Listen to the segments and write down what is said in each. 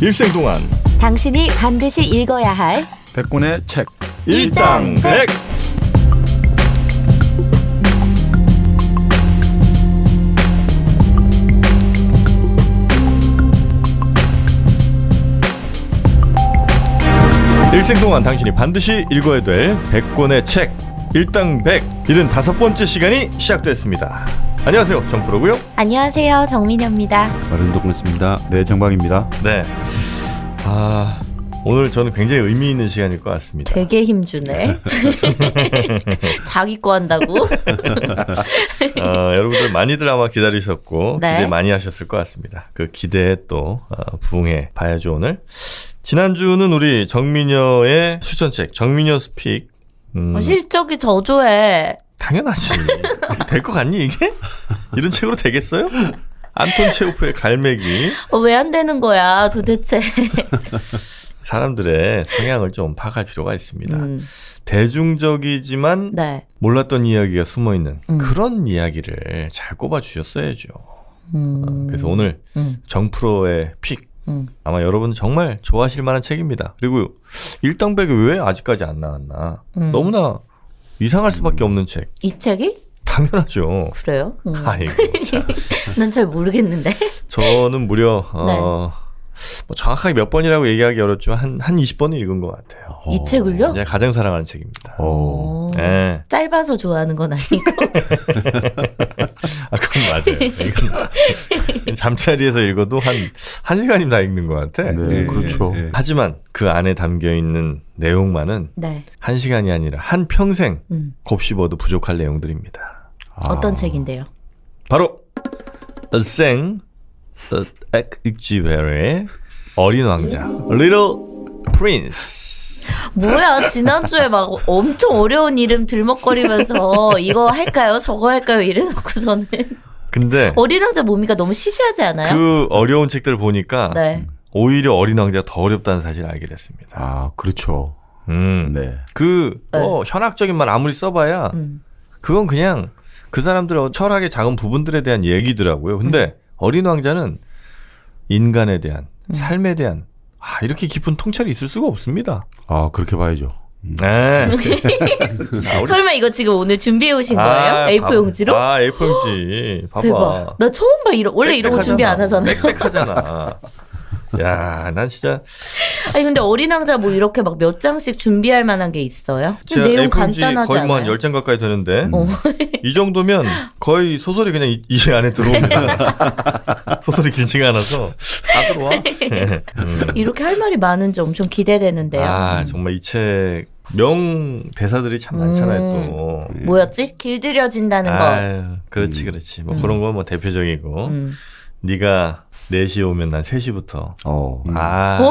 일생 동안 당신이 반드시 읽어야 할 100권의 책 일당백. 일생 동안 당신이 반드시 읽어야 될 100권의 책 일당백 75번째 시간이 시작됐습니다. 안녕하세요, 정프로고요. 안녕하세요, 정민여입니다. 마른도그랬습니다. 네, 정박입니다. 네. 오늘 저는 굉장히 의미 있는 시간일 것 같습니다. 되게 힘주네. 자기 거 한다고? 여러분들 많이들 아마 기다리셨고 네. 기대 많이 하셨을 것 같습니다. 그 기대에 또 부응해 봐야죠. 오늘 지난주는 우리 정민여의 추천책 정민여 스픽. 실적이 저조해. 당연하지. 될 것 같니 이게? 이런 책으로 되겠어요? 안톤 체호프의 갈매기. 왜 안 되는 거야 도대체. 사람들의 성향을 좀 파악할 필요가 있습니다. 대중적이지만 네. 몰랐던 이야기가 숨어있는 그런 이야기를 잘 꼽아주셨어야죠. 그래서 오늘 정프로의 픽 아마 여러분 정말 좋아하실 만한 책입니다. 그리고 일당백이 왜 아직까지 안 나왔나. 너무나 이상할 수밖에 없는 책. 이 책이? 당연하죠. 그래요? 아이고, 난 잘 모르겠는데. 저는 무려 네. 뭐 정확하게 몇 번이라고 얘기하기 어렵지만 한 20번은 읽은 것 같아요. 이 책을요? 제가 가장 사랑하는 책입니다. 네. 짧아서 좋아하는 건 아니고. 그건 맞아요. 이건 잠자리에서 읽어도 한 시간이면 다 읽는 것 같아. 네, 그렇죠. 하지만 그 안에 담겨있는 내용만은 네. 한 시간이 아니라 한 평생 곱씹어도 부족할 내용들입니다. 어떤 책인데요? 바로 The 생텍쥐베리의 어린 왕자 Little Prince. 뭐야, 지난주에 막 엄청 어려운 이름 들먹거리면서 이거 할까요? 저거 할까요? 이래놓고서는. 근데 어린 왕자 모미가 너무 시시하지 않아요? 그 어려운 책들을 보니까 네. 오히려 어린 왕자가 더 어렵다는 사실을 알게 됐습니다. 그렇죠. 네. 현학적인 말 아무리 써봐야 그건 그냥 그 사람들의 철학의 작은 부분들에 대한 얘기더라고요. 근데 어린 왕자는 인간에 대한 삶에 대한 이렇게 깊은 통찰이 있을 수가 없습니다. 그렇게 봐야죠. 네. 설마 이거 지금 오늘 준비해 오신 거예요? A4 용지로? A4 용지. 봐봐. 대박. 나 처음 봐. 원래 이런 거 준비 안 하잖아요. 빽빽하잖아. 야, 난 진짜. 아니 근데 어린 왕자 뭐 이렇게 막 몇 장씩 준비할 만한 게 있어요? 내용 간단하지 거의 뭐 한 않아요? 10장 가까이 되는데 이 정도면 거의 소설이 그냥 이 안에 들어옵니다. 소설이 길지가 않아서 다 들어와. 이렇게 할 말이 많은지 엄청 기대되는데요. 정말 이 책 명대사들이 참 많잖아요. 또 뭐였지? 길들여진다는 것. 그렇지. 뭐 그런 거 뭐 대표적이고 네가 4시에 오면 난 3시부터.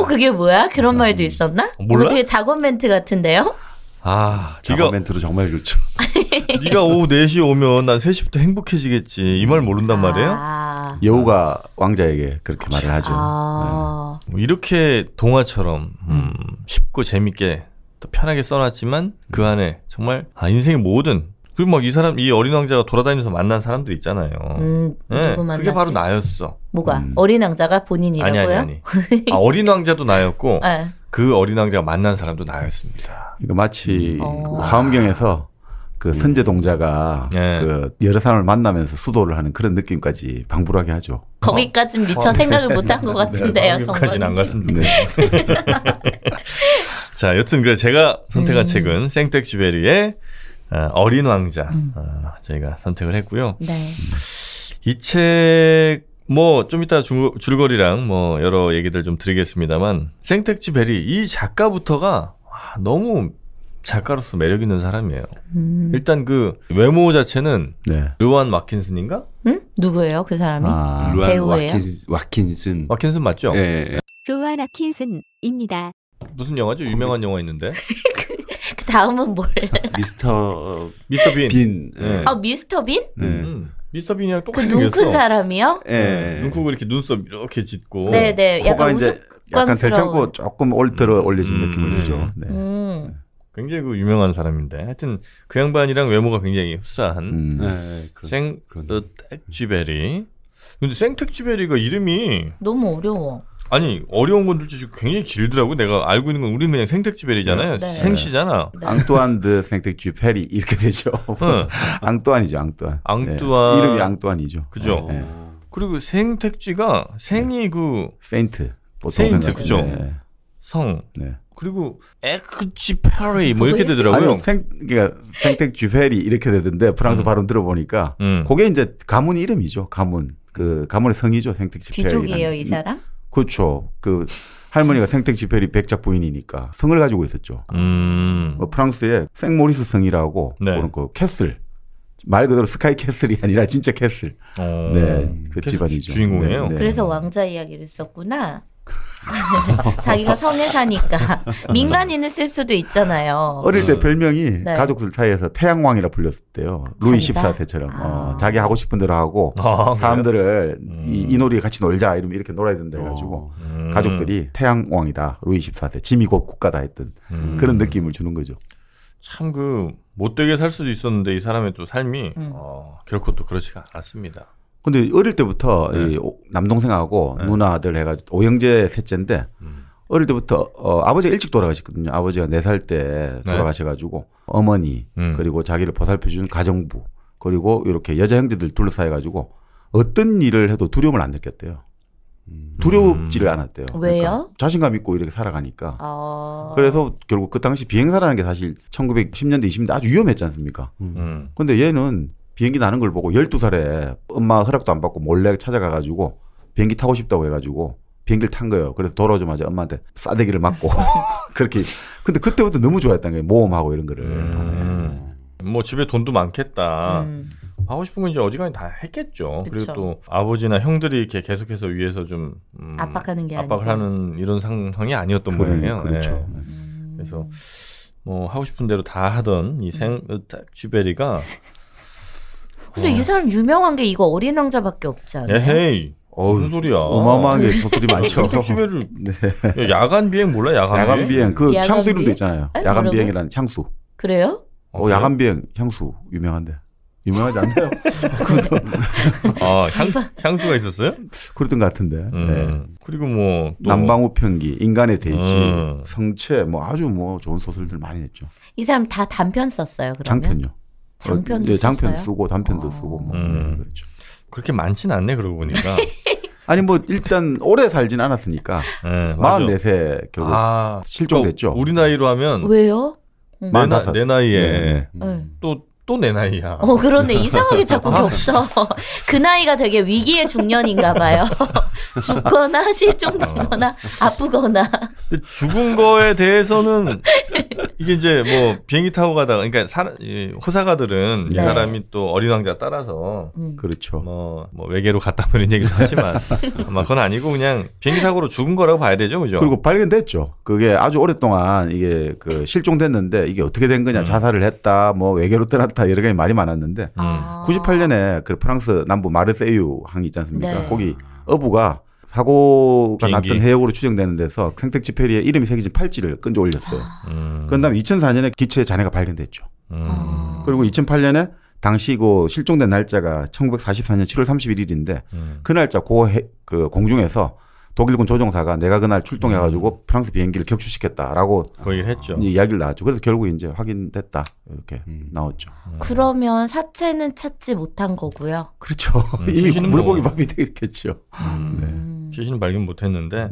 그게 뭐야? 그런 말도 있었나? 몰라? 되게 작업 멘트 같은데요? 작업 멘트로 정말 좋죠. 네가 오후 4시에 오면 난 3시부터 행복해지겠지. 이 말 모른단 말이에요? 여우가 왕자에게 그렇게 말을 하죠. 뭐 이렇게 동화처럼 쉽고 재밌게 또 편하게 써놨지만 그 안에 정말 인생의 모든 그리고 막 이 어린 왕자가 돌아다니면서 만난 사람도 있잖아요. 누구 만났지? 그게 바로 나였어. 뭐가? 어린 왕자가 본인이라고요? 아니. 어린 왕자도 나였고 네. 그 어린 왕자가 만난 사람도 나였습니다. 이거 마치 그 화엄경에서 그 선제 동자가 네. 그 여러 사람을 만나면서 수도를 하는 그런 느낌까지 방불하게 하죠. 거기까진 미처 생각을 못한 것 같은데요. 거기까지는 안 갔습니다. 자, 여튼 그래 제가 선택한 책은 생텍쥐베리의 어린 왕자 저희가 선택을 했고요. 네. 이 책 뭐 좀 이따 줄거리랑 뭐 여러 얘기들 좀 드리겠습니다만 생텍쥐베리 이 작가부터가 너무 작가로서 매력 있는 사람이에요. 일단 그 외모 자체는 르완 와킨슨인가? 누구예요? 그 사람이? 르완 배우예요? 와킨슨. 와킨슨 맞죠? 네. 로완 아킨슨입니다. 무슨 영화죠? 유명한 영화 있는데. 그 다음은 뭘? 미스터 빈. 빈. 미스터 빈? 미스터 빈이랑 그 똑같이 눈 생겼어. 큰 사람이요? 눈 크고 이렇게 눈썹 이렇게 짙고. 네네. 코가 약간 이제 약간 들창고 우스꽝스러운. 조금 들어 올리신 느낌을 주죠. 네. 굉장히 그 유명한 사람인데 하여튼 그 양반이랑 외모가 굉장히 흡사한 생텍쥐베리. 근데 생텍쥐베리가 이름이 너무 어려워. 아니 어려운 건들도 지금 굉장히 길더라고. 내가 알고 있는 건 우리는 그냥 생텍쥐페리잖아요. 네. 생시잖아. 네. 앙뚜안 드 생텍쥐페리 이렇게 되죠. 응. 앙뚜안이죠, 앙뚜안. 앙뚜안. 네. 이름이 앙뚜안이죠. 그죠. 네. 그리고 생텍쥐가 생이 그 세인트. 보통 세인트, 생각하는. 그죠. 네. 성. 네. 그리고 엑쥐페리 뭐 이렇게 되더라고요. 아니요, 그러니까 생텍쥐페리 이렇게 되던데 프랑스 발음 들어보니까 그게 이제 가문 이름이죠. 가문. 그 가문의 성이죠, 생텍쥐페리. 귀족이에요, 이 사람? 그렇죠. 그 할머니가 생텍쥐페리 백작 부인이니까 성을 가지고 있었죠. 프랑스에 생모리스 성이라고 네. 그런 그 캐슬. 말 그대로 스카이 캐슬이 아니라 진짜 캐슬. 네, 그 집안이죠. 주인공이에요. 네, 네. 그래서 왕자 이야기를 썼구나. 자기가 성에 사니까 민간인을 쓸 수도 있잖아요. 어릴 때 별명이 네. 가족들 사이에서 태양왕이라 불렸대요. 루이 자기가? 14세처럼 자기 하고 싶은 대로 하고 사람들을 이 놀이에 같이 놀자 이러면 이렇게 놀아야 된다 해가지고 가족들이 태양왕이다. 루이 14세 짐이 곧 국가다 했던 그런 느낌을 주는 거죠. 참 그 못되게 살 수도 있었는데 이 사람의 또 삶이 결코 또 그렇지가 않았습니다. 근데 어릴 때부터 네. 이 남동생하고 누나들 해가지고 오형제 셋째인데 어릴 때부터 아버지가 일찍 돌아가셨거든요. 아버지가 4살 때 돌아가셔가지고 어머니 그리고 자기를 보살펴주는 가정부 그리고 이렇게 여자 형제들 둘러싸여가지고 어떤 일을 해도 두려움을 안 느꼈대요. 두렵지를 않았대요. 왜요? 그러니까 자신감 있고 이렇게 살아가니까. 그래서 결국 그 당시 비행사라는 게 사실 1910년대 20년대 아주 위험했지 않습니까? 근데 얘는 비행기 나는 걸 보고 12살에 엄마 허락도 안 받고 몰래 찾아가가지고 비행기 타고 싶다고 해가지고 비행기를 탄 거예요. 그래서 돌아오자마자 엄마한테 싸대기를 맞고 그렇게. 근데 그때부터 너무 좋아했다는 거예요. 모험하고 이런 거를. 뭐 집에 돈도 많겠다. 하고 싶은 건 이제 어지간히 다 했겠죠. 그쵸. 그리고 또 아버지나 형들이 이렇게 계속해서 위에서 좀 압박하는 게 압박을 아니고. 하는 이런 상황이 아니었던 모양이에요. 그렇죠. 네. 그래서 뭐 하고 싶은 대로 다 하던 이 생쥐베리가 근데 이 사람 유명한 게 이거 어린 왕자밖에 없지 않아요? 에헤이 무슨 소리야? 어마어마하게 소설이 많죠. 생쥐베리를 네. 야간 비행 몰라? 야간 비행. 그 야간 향수 이름도 비행? 있잖아요. 아니, 야간 뭐라고요? 비행이라는 향수. 그래요? 야간 비행 향수 유명한데. 유명하지 않나요? 향수가 있었어요? 그랬던 것 같은데. 네. 그리고 뭐 또 남방우 편기, 인간의 대시, 성체, 뭐 아주 뭐 좋은 소설들 많이 냈죠. 이 사람 다 단편 썼어요, 그러면? 장편요. 장편도 예, 장편 썼어요? 쓰고 단편도 쓰고 뭐 네, 그렇죠. 그렇게 많진 않네 그러고 보니까. 아니 뭐 일단 오래 살진 않았으니까 네, 맞아. 44세 결국 실종됐죠. 우리 나이로 하면 왜요? 내 나이에 네. 또 내 나이야. 그러네. 이상하게 자꾸 겹쳐. 그 나이가 되게 위기의 중년인가 봐요. 죽거나 실종되거나 아프거나. 근데 죽은 거에 대해서는 이게 이제 뭐 비행기 타고 가다가 그러니까 호사가들은 네. 이 사람이 또 어린 왕자 따라서 그렇죠. 뭐 외계로 갔다 뭐 이런 얘기를 하지만 아마 그건 아니고 그냥 비행기 사고로 죽은 거라고 봐야 되죠, 그죠? 그리고 발견됐죠. 그게 아주 오랫동안 이게 그 실종됐는데 이게 어떻게 된 거냐, 자살을 했다, 뭐 외계로 떠났다 여러 가지 말이 많았는데 98년에 그 프랑스 남부 마르세유 항이 있지 않습니까? 네. 거기 어부가 사고가 비행기. 났던 해역으로 추정되는 데서 생텍쥐페리의 이름이 새겨진 팔찌를 끈져 올렸어요. 그런 다음에 2004년에 기체의 잔해가 발견됐죠. 그리고 2008년에 당시 그 실종된 날짜가 1944년 7월 31일인데 그 날짜 그 공중에서 독일군 조종사가 내가 그날 출동해가지고 프랑스 비행기를 격추시켰다라고 그 얘기를 했죠. 이야기를 나왔죠. 그래서 결국 이제 확인됐다 이렇게 나왔죠. 그러면 사체는 찾지 못한 거고요. 그렇죠. 이미 시신은 물고기 뭐- 밥이 되겠죠. 시신은 발견 못했는데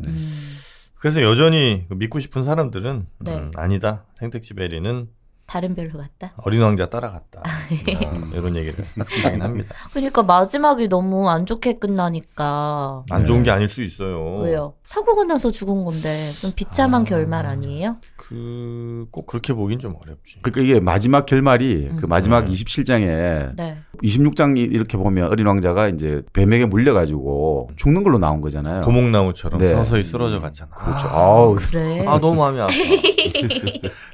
그래서 여전히 믿고 싶은 사람들은 네. 아니다. 생텍쥐베리는 다른 별로 같다. 어린 왕자 따라갔다. 이런 얘기를 하긴 합니다. 그러니까 마지막이 너무 안 좋게 끝나니까. 안 좋은 게 아닐 수 있어요. 왜요? 사고가 나서 죽은 건데 좀 비참한 결말 아니에요? 꼭 그렇게 보긴 좀 어렵지. 그러니까 이게 마지막 결말이 그 마지막 27장에 네. 26장 이렇게 보면 어린 왕자가 이제 뱀에게 물려가지고 죽는 걸로 나온 거잖아요. 고목나무처럼 네. 서서히 쓰러져 갔잖아. 그렇죠. 아우. 그래. 너무 마음이 아파.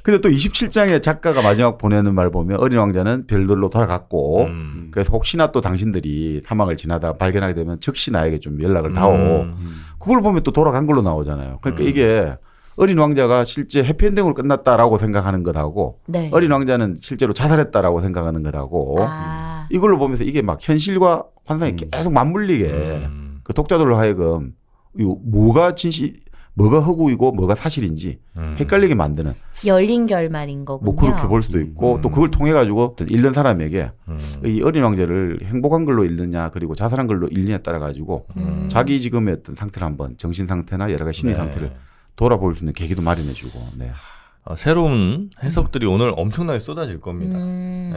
근데 또 27장에 작가가 마지막 보내는 말 보면 어린 왕자는 별들로 돌아갔고 그래서 혹시나 또 당신들이 사막을 지나다 발견하게 되면 즉시 나에게 좀 연락을 다오. 그걸 보면 또 돌아간 걸로 나오잖아요. 그러니까 이게 어린 왕자가 실제 해피엔딩으로 끝났다라고 생각하는 것하고 네. 어린 왕자는 실제로 자살했다라고 생각하는 것하고 이걸로 보면서 이게 막 현실과 환상이 계속 맞물리게 그 독자들로 하여금 뭐가 뭐가 허구이고 뭐가 사실인지 헷갈리게 만드는 열린 결말인 거군요. 뭐 그렇게 볼 수도 있고 또 그걸 통해 가지고 읽는 사람에게 이 어린 왕자를 행복한 걸로 읽느냐 그리고 자살한 걸로 읽느냐에 따라 가지고 자기 지금의 어떤 상태를 한번 정신 상태나 여러 가지 심리 상태를 돌아볼 수 있는 계기도 마련해주고. 네. 새로운 해석들이 오늘 엄청나게 쏟아질 겁니다.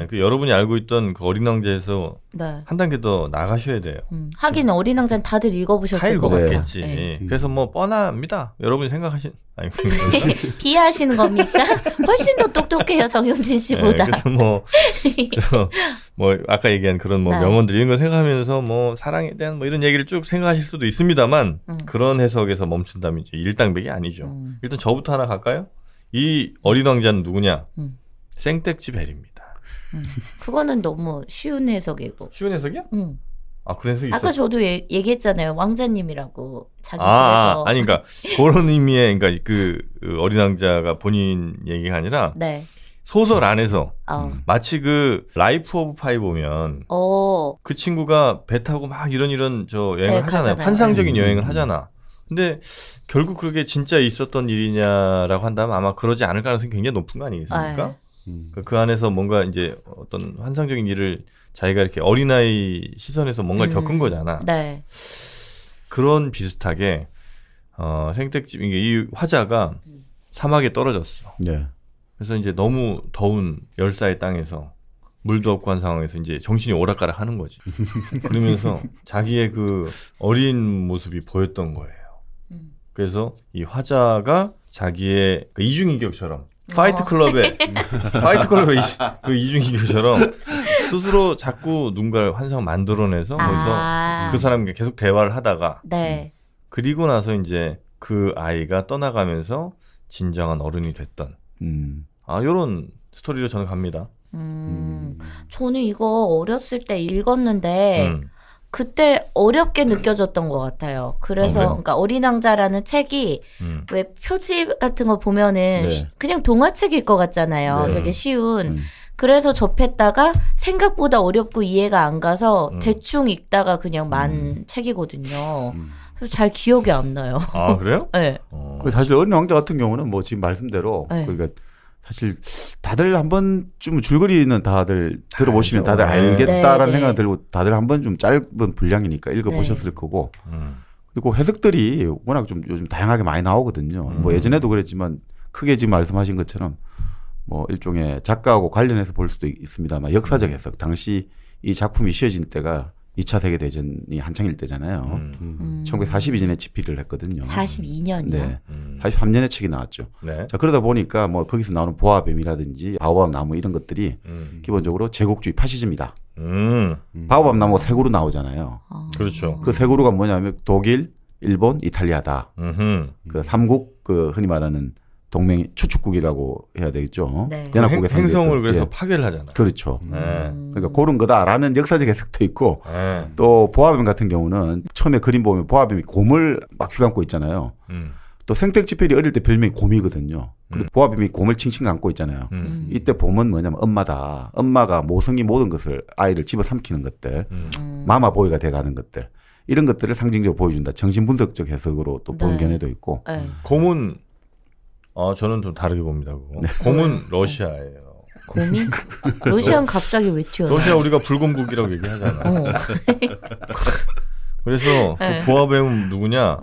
그 여러분이 알고 있던 그 어린 왕자에서 한 단계 더 나가셔야 돼요. 하긴 어린 왕자는 다들 읽어보셨을 것 같아요. 읽어봤겠지. 네. 그래서 뭐 뻔합니다. 여러분이 생각하신 비하하시는 겁니까? 훨씬 더 똑똑해요, 정영진 씨보다. 네, 그래서 뭐 아까 얘기한 그런 뭐 명언들 이런 거 생각하면서 뭐 사랑에 대한 뭐 이런 얘기를 쭉 생각하실 수도 있습니다만 그런 해석에서 멈춘다면 이제 일당백이 아니죠. 일단 저부터 하나 갈까요? 이 어린 왕자는 누구냐? 생텍쥐 벨입니다. 그거는 너무 쉬운 해석이고. 쉬운 해석이야? 아, 그런 해석이 있어. 아까 저도 얘기했잖아요. 왕자님이라고 자기 그래서. 아니 그러니까 그런 의미의 그러니까 그 어린 왕자가 본인 얘기가 아니라 소설 안에서 마치 그 라이프 오브 파이 보면 그 친구가 배 타고 막 이런 저 여행을 하잖아요. 환상적인 여행을 하잖아. 근데 결국 그게 진짜 있었던 일이냐라고 한다면 아마 그러지 않을 가능성이 굉장히 높은 거 아니겠습니까? 그 안에서 뭔가 이제 어떤 환상적인 일을 자기가 이렇게 어린아이 시선에서 뭔가를 겪은 거잖아. 네. 그런 비슷하게 생텍쥐 이 화자가 사막에 떨어졌어. 네. 그래서 이제 너무 더운 열사의 땅에서 물도 없고 한 상황에서 이제 정신이 오락가락 하는 거지. 그러면서 자기의 그 어린 모습이 보였던 거예요. 그래서 이 화자가 자기의 그 이중인격처럼 파이트클럽의 그 이중인격처럼 스스로 자꾸 누군가를 환상을 만들어내서 거기서 그 사람과 계속 대화를 하다가 그리고 나서 이제 그 아이가 떠나가면서 진정한 어른이 됐던 요런 스토리로 저는 갑니다. 저는 이거 어렸을 때 읽었는데 그때 어렵게 느껴졌던 것 같아요. 그래서 그러니까 어린 왕자라는 책이 왜 표지 같은 거 보면은 그냥 동화책일 것 같잖아요. 되게 쉬운. 그래서 접했다가 생각보다 어렵고 이해가 안 가서 대충 읽다가 그냥 만 책이거든요. 그래서 잘 기억이 안 나요. 아, 그래요? 네. 사실 어린 왕자 같은 경우는 뭐 지금 말씀대로 그러니까 사실 다들 한 번쯤 줄거리는 다들 들어보시면 다들 알겠다라는 생각이 들고 다들 한 번 좀 짧은 분량이니까 읽어보셨을 거고 그리고 해석들이 워낙 좀 요즘 다양하게 많이 나오거든요. 뭐 예전에도 그랬지만 크게 지금 말씀하신 것처럼 뭐 일종의 작가하고 관련해서 볼 수도 있습니다만 역사적 해석 당시 이 작품이 씌어진 때가 2차 세계대전이 한창일 때잖아요. 1942년에 집필을 했거든요. 42년이요? 네. 43년에 책이 나왔죠. 네. 자, 그러다 보니까 뭐 거기서 나오는 보아뱀이라든지 바오밥 나무 이런 것들이 기본적으로 제국주의 파시즘이다. 바오밥 나무가 세 그루 나오잖아요. 그렇죠. 그 세 그루가 뭐냐면 독일, 일본, 이탈리아다. 그 삼국 그 흔히 말하는 동맹 추축국이라고 해야 되겠죠. 연합국의 행성을 그래서 파괴를 하잖아요. 그렇죠. 그러니까 그런 거다라는 역사적 해석도 있고 또 보아뱀 같은 경우는 처음에 그림 보면 보아뱀이 곰을 막 휘감고 있잖아요. 또 생텍쥐 벨이 어릴 때 별명이 곰이거든요. 근데 보아뱀이 곰을 칭칭 안고 있잖아요. 이때 봄은 뭐냐면 엄마다. 엄마가 모성이 모든 것을 아이를 집어삼키는 것들, 마마보이가 돼가는 것들 이런 것들을 상징적으로 보여준다. 정신분석적 해석으로 또 보는 견해도 있고. 곰은 저는 좀 다르게 봅니다. 그거. 곰은 러시아예요. 곰이? 러시아는 갑자기 왜 튀어나와? 러시아 우리가 불곰국이라고 얘기하잖아. 그래서 그 보아뱀은 누구냐?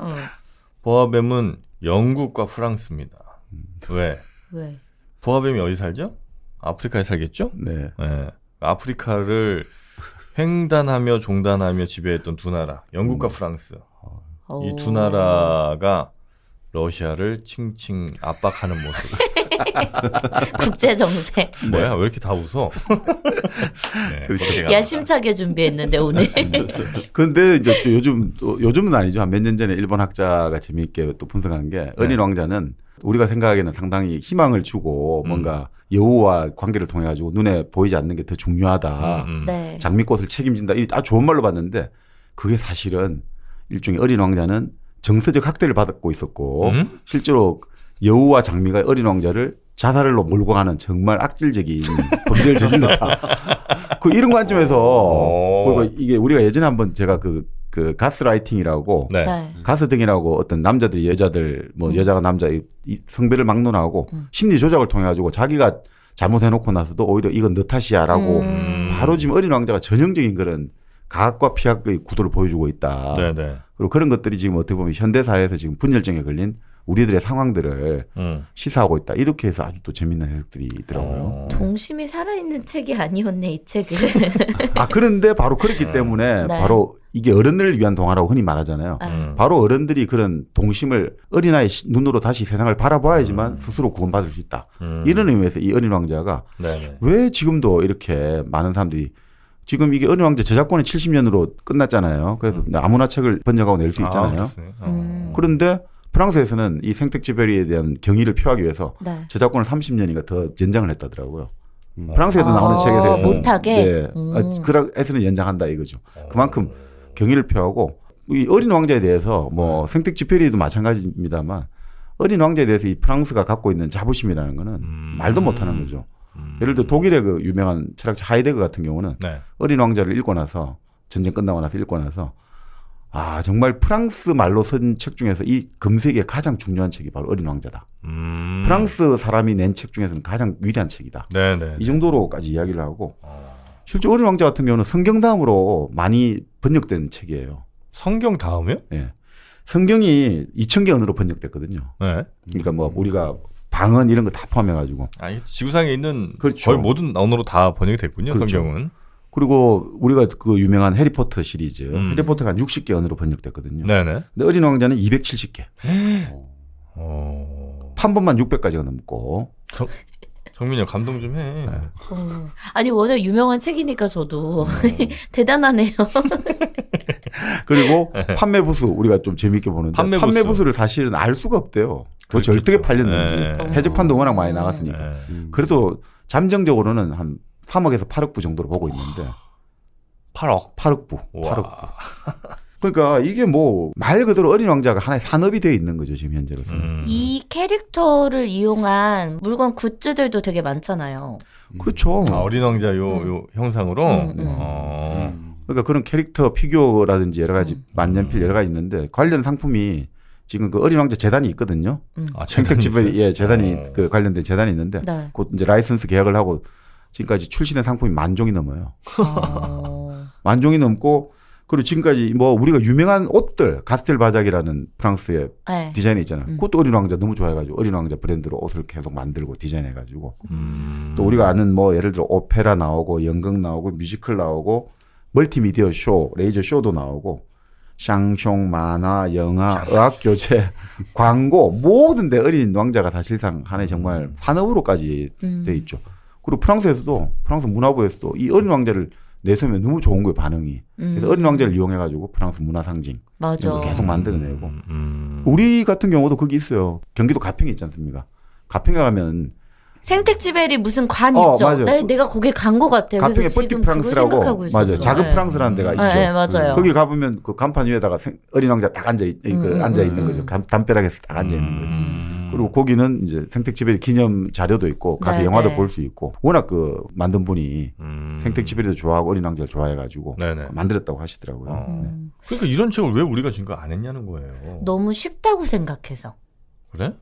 보아뱀은 영국과 프랑스입니다. 왜? 보아뱀이 어디 살죠? 아프리카에 살겠죠? 네. 아프리카를 횡단하며 종단하며 지배했던 두 나라, 영국과 프랑스. 이 두 나라가 러시아를 칭칭 압박하는 모습. 국제 정세. 뭐야? 왜 이렇게 다 웃어? 네, 그렇죠. 야심차게 준비했는데 오늘. 그런데 이제 또 요즘은 아니죠. 한 몇 년 전에 일본 학자가 재미있게 또 분석한 게 어린 왕자는 우리가 생각하기에는 상당히 희망을 주고 뭔가 여우와 관계를 통해 가지고 눈에 보이지 않는 게 더 중요하다. 장미꽃을 책임진다. 이 아주 좋은 말로 봤는데 그게 사실은 일종의 어린 왕자는 정서적 학대를 받고 있었고 실제로 여우와 장미가 어린 왕자를 자살로 몰고 가는 정말 악질적인 범죄를 저질렀다. 그 이런 관점에서 그리고 이게 우리가 예전에 한번 제가 그 그 가스라이팅이라고 네. 가스등이라고 어떤 남자들이 여자들 뭐 여자가 남자 이 성별을 막론하고 심리 조작을 통해 가지고 자기가 잘못해놓고 나서도 오히려 이건 너 탓이야라고 바로 지금 어린 왕자가 전형적인 그런 가학과 피학의 구도를 보여주고 있다. 네네. 그리고 그런 것들이 지금 어떻게 보면 현대사회에서 지금 분열증에 걸린 우리들의 상황들을 시사하고 있다. 이렇게 해서 아주 또 재밌는 해석들이 있더라고요. 동심이 살아있는 책이 아니었네, 이 책은. 그런데 바로 그렇기 때문에 네. 바로 이게 어른을 위한 동화라고 흔히 말하잖아요. 바로 어른들이 그런 동심을 어린아이 눈으로 다시 세상을 바라봐야지만 스스로 구원받을 수 있다. 이런 의미에서 이 어린 왕자가 왜 지금도 이렇게 많은 사람들이 지금 이게 어린 왕자 저작권이 70년으로 끝났잖아요. 그래서 아무나 책을 번역하고 낼 수 있잖아요. 그런데 프랑스에서는 이 생텍쥐페리에 대한 경의를 표하기 위해서 네. 저작권을 30년인가 더 연장을 했다더라고요. 프랑스에도 나오는 책에서 못하게? 네. 그래서는 연장한다 이거죠. 그만큼 경의를 표하고 이 어린 왕자에 대해서 뭐 생텍쥐페리도 마찬가지입니다만 어린 왕자에 대해서 이 프랑스가 갖고 있는 자부심이라는 거는 말도 못하는 거죠. 예를 들어 독일의 그 유명한 철학자 하이데거 같은 경우는 어린 왕자를 읽고 나서 전쟁 끝나고 나서 읽고 나서 정말 프랑스 말로 쓴 책 중에서 이 금세기에 가장 중요한 책이 바로 어린 왕자다. 프랑스 사람이 낸 책 중에서는 가장 위대한 책이다. 네네. 이 정도로까지 이야기를 하고 실제 어린 왕자 같은 경우는 성경 다음으로 많이 번역된 책이에요. 성경 다음에요? 네. 성경이 2,000개 언어로 번역됐거든요. 네. 그러니까 뭐 우리가 방언 이런 거 다 포함해가지고. 지구상에 있는 그렇죠. 거의 모든 언어로 다 번역이 됐군요. 그렇죠. 성경은. 그리고 우리가 그 유명한 해리포터 시리즈, 해리포터가 한 60개 언어로 번역됐거든요. 네네. 근데 어린 왕자는 270개. 판본만 600가지가 넘고. 정민이 형 감동 좀 해. 아니 워낙 유명한 책이니까 저도 대단하네요. 그리고 판매 부수 우리가 좀 재밌게 보는데 판매 부수를 사실은 알 수가 없대요. 도대체 어떻게 팔렸는지. 해적판도 워낙 많이 나갔으니까. 그래도 잠정적으로는 한 3억에서 8억 부 정도로 보고 있는데 8억 부. 그러니까 이게 뭐 말 그대로 어린 왕자가 하나의 산업이 되어 있는 거죠 지금 현재로서는. 이 캐릭터를 이용한 물건 굿즈들도 되게 많잖아요. 그렇죠. 어린 왕자 요 형상으로. 그러니까 그런 캐릭터 피규어라든지 여러 가지 만년필 여러 가지 있는데 관련 상품이 지금 그 어린 왕자 재단이 있거든요. 생텍쥐페리 재단이 그 관련된 재단이 있는데 곧 이제 라이선스 계약을 하고 지금까지 출시된 상품이 10,000종이 넘어요. 10,000종이 넘고 그리고 지금까지 뭐 우리가 유명한 옷들 가스텔바작이라는 프랑스의 디자인이 있잖아요. 그것도 어린 왕자 너무 좋아해가지고 어린 왕자 브랜드로 옷을 계속 만들고 디자인해가지고 또 우리가 아는 뭐 예를 들어 오페라 나오고 연극 나오고 뮤지컬 나오고 멀티미디어 쇼, 레이저 쇼도 나오고 샹숑, 만화, 영화, 의학교재, 광고 모든 데 어린 왕자가 사실상 하나의 정말 산업으로까지 돼 있죠. 그리고 프랑스에서도 프랑스 문화부에서도 이 어린 왕자를 내세우면 너무 좋은 거예요 반응이. 그래서 어린 왕자를 이용해가지고 프랑스 문화 상징 계속 만들어내고. 우리 같은 경우도 거기 있어요. 경기도 가평에 있지 않습니까? 가평에 가면 생텍쥐페리 무슨 관 있죠. 맞아요. 내가 거길 간 것 같아요. 가평에 그래서 뻗디 프랑스라고 맞아요. 작은 프랑스라는 데가 있죠. 네, 맞아요. 거기 가보면 그 간판 위에다가 어린 왕자 딱 앉아 있는 거죠. 담벼락에서 딱 앉아 있는 거죠. 그리고 거기는 이제 생텍쥐페리 기념 자료도 있고 가서 영화도 볼 수 있고 워낙 그 만든 분이 생텍쥐페리도 좋아하고 어린 왕자를 좋아해가지고 만들었다고 하시더라고요. 그러니까 이런 책을 왜 우리가 지금까지 안 했냐는 거예요. 너무 쉽다고 생각해서. 그래?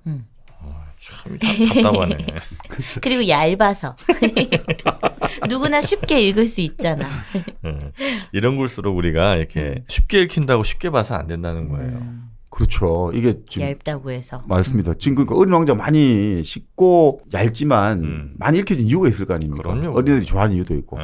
참 답답하네. 그리고 얇아서 누구나 쉽게 읽을 수 있잖아. 이런 글수록 우리가 이렇게 쉽게 읽힌다고 쉽게 봐서 안 된다는 거예요. 그렇죠. 이게 지금 얇다고 해서. 맞습니다. 지금 그러니까 어린 왕자 많이 쉽고 얇지만 많이 읽혀진 이유가 있을 거 아닙니까? 그럼요. 어린애들이 좋아하는 이유도 있고.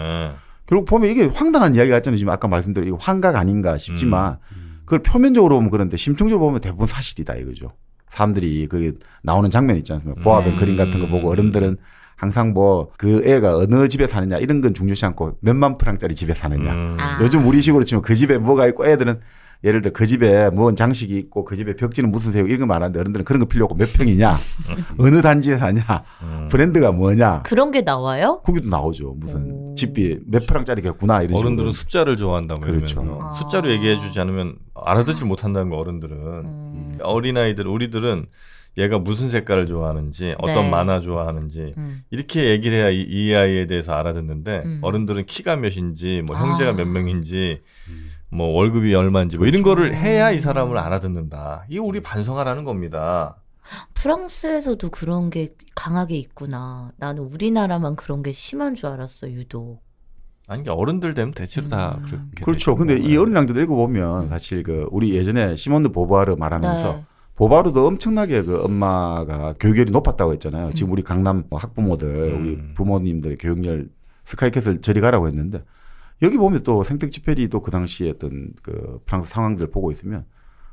결국 보면 이게 황당한 이야기 같잖아요. 지금 아까 말씀드린 이거 환각 아닌가 싶지만 그걸 표면적으로 보면 그런데 심층적으로 보면 대부분 사실이다 이거죠. 사람들이 그 나오는 장면 있지 않습니까? 보아뱀 그림 같은 거 보고 어른들은 항상 뭐 그 애가 어느 집에 사느냐 이런 건 중요시 않고 몇만 프랑짜리 집에 사느냐. 요즘 우리식으로 치면 그 집에 뭐가 있고 애들은 예를 들어 그 집에 뭔 장식이 있고 그 집에 벽지는 무슨 새우 이런 거 말하는데 어른들은 그런 거 필요 없고 몇 평이냐 어느 단지에 사냐 브랜드가 뭐냐 그런 게 나와요? 거기도 나오죠. 무슨 집이 몇 프랑짜리겠구나 이런 어른들은 식으로. 숫자를 좋아한다고 그렇죠. 이러면서 숫자로 얘기해주지 않으면 알아듣지 못한다는 거 어른들은. 어린아이들 우리들은 얘가 무슨 색깔을 좋아하는지 어떤 만화 좋아하는지 이렇게 얘기를 해야 이 아이에 대해서 알아듣는데 어른들은 키가 몇인지 뭐 형제가 몇 명인지 뭐 월급이 얼마인지 뭐 이런 거를 해야 이 사람을 알아듣는다. 이게 우리 반성하라는 겁니다. 프랑스에서도 그런 게 강하게 있구나. 나는 우리나라만 그런 게 심한 줄 알았어, 유독. 아니, 어른들 되면 대체로 다 그렇게. 그렇죠. 근데 이 어린 양들 읽어보면 사실 그 우리 예전에 시몬드 보부아르 말하면서 네. 보바르도 엄청나게 그 엄마가 교육열이 높았다고 했잖아요. 지금 우리 강남 학부모들, 우리 부모님들의 교육열 스카이캐슬 저리 가라고 했는데 여기 보면 또 생텍쥐페리도 그 당시에 어떤 그 프랑스 상황들을 보고 있으면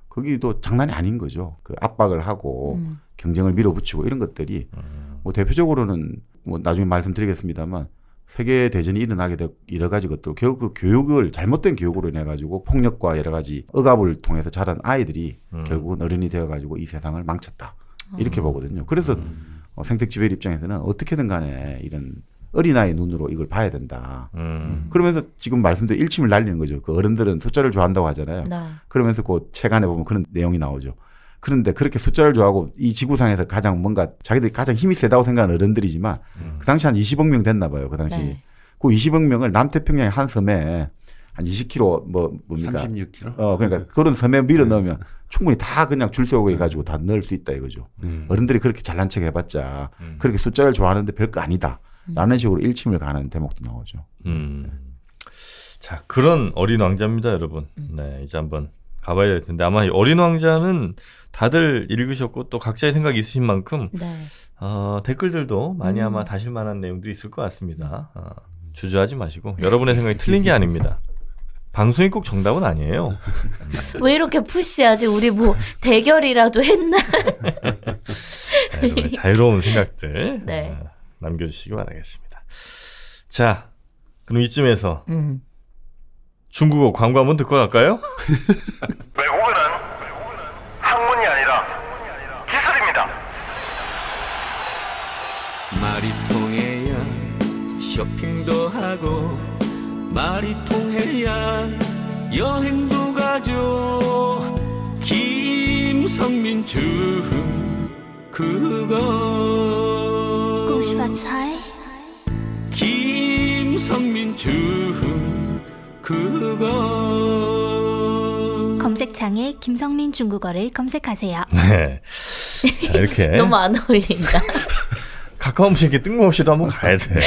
거기도 장난이 아닌 거죠. 그 압박을 하고 경쟁을 밀어붙이고 이런 것들이 뭐 대표적으로는 뭐 나중에 말씀드리겠습니다만 세계 대전이 일어나게 된 여러 가지 것들, 결국 그 교육을 잘못된 교육으로 인해 가지고 폭력과 여러 가지 억압을 통해서 자란 아이들이 결국은 어른이 되어 가지고 이 세상을 망쳤다 이렇게 보거든요. 그래서 생텍쥐페리 입장에서는 어떻게든 간에 이런 어린아이 눈으로 이걸 봐야 된다. 그러면서 지금 말씀드린 일침을 날리는 거죠. 그 어른들은 숫자를 좋아한다고 하잖아요. 네. 그러면서 그 책 안에 보면 그런 내용이 나오죠. 그런데 그렇게 숫자를 좋아하고 이 지구상에서 가장 뭔가 자기들이 가장 힘이 세다고 생각하는 어른들이지만 그 당시 한 20억 명 됐나 봐요. 그 당시. 네. 그 20억 명을 남태평양의 한 섬에 한 20km 뭡니까? 36km? 그러니까 그런 섬에 밀어 넣으면 충분히 다 그냥 줄 세우고 해가지고 다 넣을 수 있다 이거죠. 어른들이 그렇게 잘난 척 해봤자 그렇게 숫자를 좋아하는데 별거 아니다. 라는 식으로 일침을 가는 대목도 나오죠. 자, 그런 어린 왕자입니다, 여러분. 네, 이제 한번 가봐야 될 텐데 아마 어린 왕자는 다들 읽으셨고 또 각자의 생각이 있으신 만큼 네. 댓글들도 많이 아마 다실 만한 내용들이 있을 것 같습니다. 주저하지 마시고 여러분의 생각이 틀린 게 아닙니다. 방송이 꼭 정답은 아니에요. 왜 이렇게 푸시하지? 우리 뭐 대결이라도 했나? 네, 자유로운 생각들 네. 남겨주시기 바라겠습니다. 자, 그럼 이쯤에서 중국어 광고 한번 듣고 갈까요? 외국어는 학문이 아니라 기술입니다. 말이 통해야 쇼핑도 하고 말이 통해야 여행도 가죠. 김성민 중국어 恭喜发财 김성민 중국어 검색창에 김성민 중국어를 검색하세요. 네. 자, 이렇게 너무 안 어울린다. 가까움없이 이렇게 뜬금없이도 한번 가야 돼.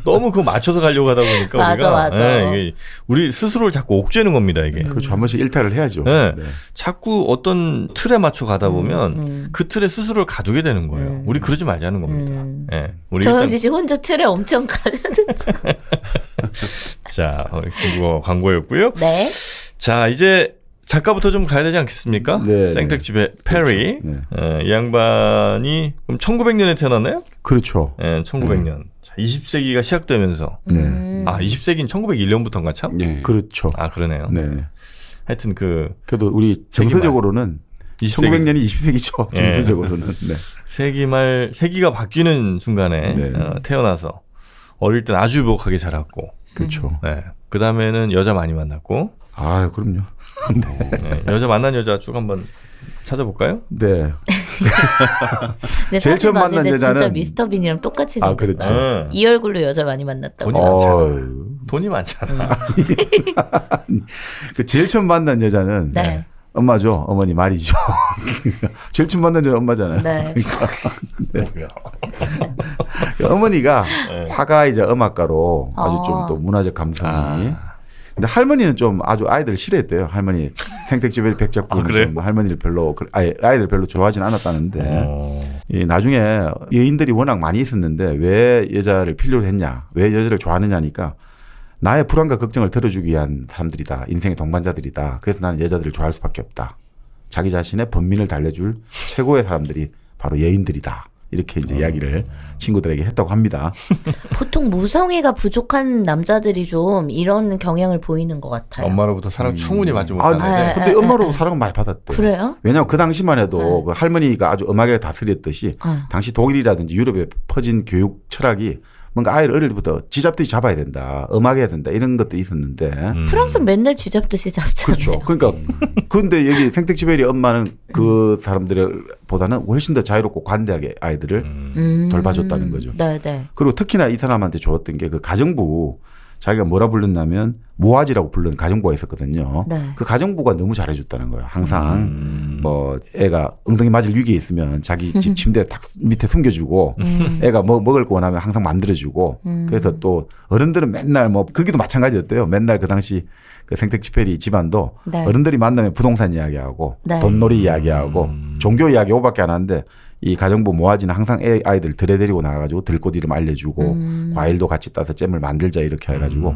너무 그거 맞춰서 가려고 하다 보니까 맞아. 네, 이게 우리 스스로를 자꾸 옥죄는 겁니다, 이게. 그렇죠. 한 번씩 일탈을 해야죠. 네. 네. 자꾸 어떤 틀에 맞춰 가다 보면 그 틀에 스스로를 가두게 되는 거예요. 우리 그러지 말자는 겁니다. 네. 우리 정영진 씨 혼자 틀에 엄청 가는. 자, 중국어 광고였고요. 네. 자, 이제 작가부터 좀 가야 되지 않겠습니까? 네, 생텍쥐페리. 그렇죠. 이 양반이 그럼 1900년에 태어났나요? 그렇죠. 네, 1900년. 자, 20세기가 시작되면서. 네. 20세기는 1901년부터인가 참? 네. 그렇죠. 아, 그러네요. 네. 하여튼 그래도 우리 정서적으로는 1900년이 20세기죠. 정서적으로는. 네. 세기가 바뀌는 순간에 네. 태어나서 어릴 땐 아주 유복하게 자랐고. 그렇죠. 네. 그 다음에는 여자 많이 만났고. 아, 그럼요. 네. 여자 만난 여자 쭉 한번 찾아볼까요? 네. 내 제일 처음 만난 봤는데 여자는 진짜 미스터 빈이랑 똑같이 생겼다. 그렇죠. 이 얼굴로 여자 많이 만났다고. 돈이 많잖아. 그 제일 처음 만난 여자는 네. 엄마죠. 어머니 말이죠. 제일 처음 만난 여자 엄마잖아요. 네. 그러니까. 어머니가 화가이자 음악가로 아주 좀 또 문화적 감성이. 근데 할머니는 좀 아주 아이들 싫어했대요. 할머니 생텍쥐페리 백작분은 좀 할머니를 별로 아이들 별로 좋아하진 않았다는데 나중에 여인들이 워낙 많이 있었는데 왜 여자를 필요로 했냐, 왜 여자를 좋아하느냐니까 나의 불안과 걱정을 들어주기 위한 사람들이다. 인생의 동반자들이다. 그래서 나는 여자들을 좋아할 수밖에 없다. 자기 자신의 번민을 달래줄 최고의 사람들이 바로 여인들이다. 이렇게 이제 이야기를 친구들에게 했다고 합니다. 보통 모성애가 부족한 남자들이 좀 이런 경향을 보이는 것 같아요. 엄마로부터 사랑 충분히 받지 못하는데. 근데 엄마로 사랑은 많이 받았대요. 그래요? 왜냐하면 그 당시만 해도 그 할머니가 아주 엄하게 다스렸듯이 당시 독일이라든지 유럽에 퍼진 교육 철학이 뭔가 아이를 어릴 때부터 쥐잡듯이 잡아야 된다. 엄하게 해야 된다. 이런 것들이 있었는데. 프랑스는 맨날 쥐잡듯이 잡잖아요. 그렇죠. 그러니까 근데 여기 생텍쥐페리 엄마는 그 사람들보다는 훨씬 더 자유롭고 관대하게 아이들을 돌봐줬다는 거죠. 네. 그리고 특히나 이 사람한테 좋았던 게 그 가정부 자기가 뭐라 불렀냐면 모아지라고 부르는 가정부가 있었거든요. 네. 그 가정부가 너무 잘해줬다는 거예요. 항상 뭐 애가 엉덩이 맞을 위기에 있으면 자기 집 침대 딱 밑에 숨겨주고 애가 뭐 먹을 거 원하면 항상 만들어주고 그래서 또 어른들은 맨날 뭐 거기도 마찬가지였대요. 맨날 그 당시 그 생택지페리 집안도 네. 어른들이 만나면 부동산 이야기하고 네. 돈놀이 이야기하고 종교 이야기 이거밖에 안 하는데 이 가정부 모아지는 항상 아이들 들에 데리고 나가가지고 들꽃 이름 알려주고 과일도 같이 따서 잼을 만들자 이렇게 해가지고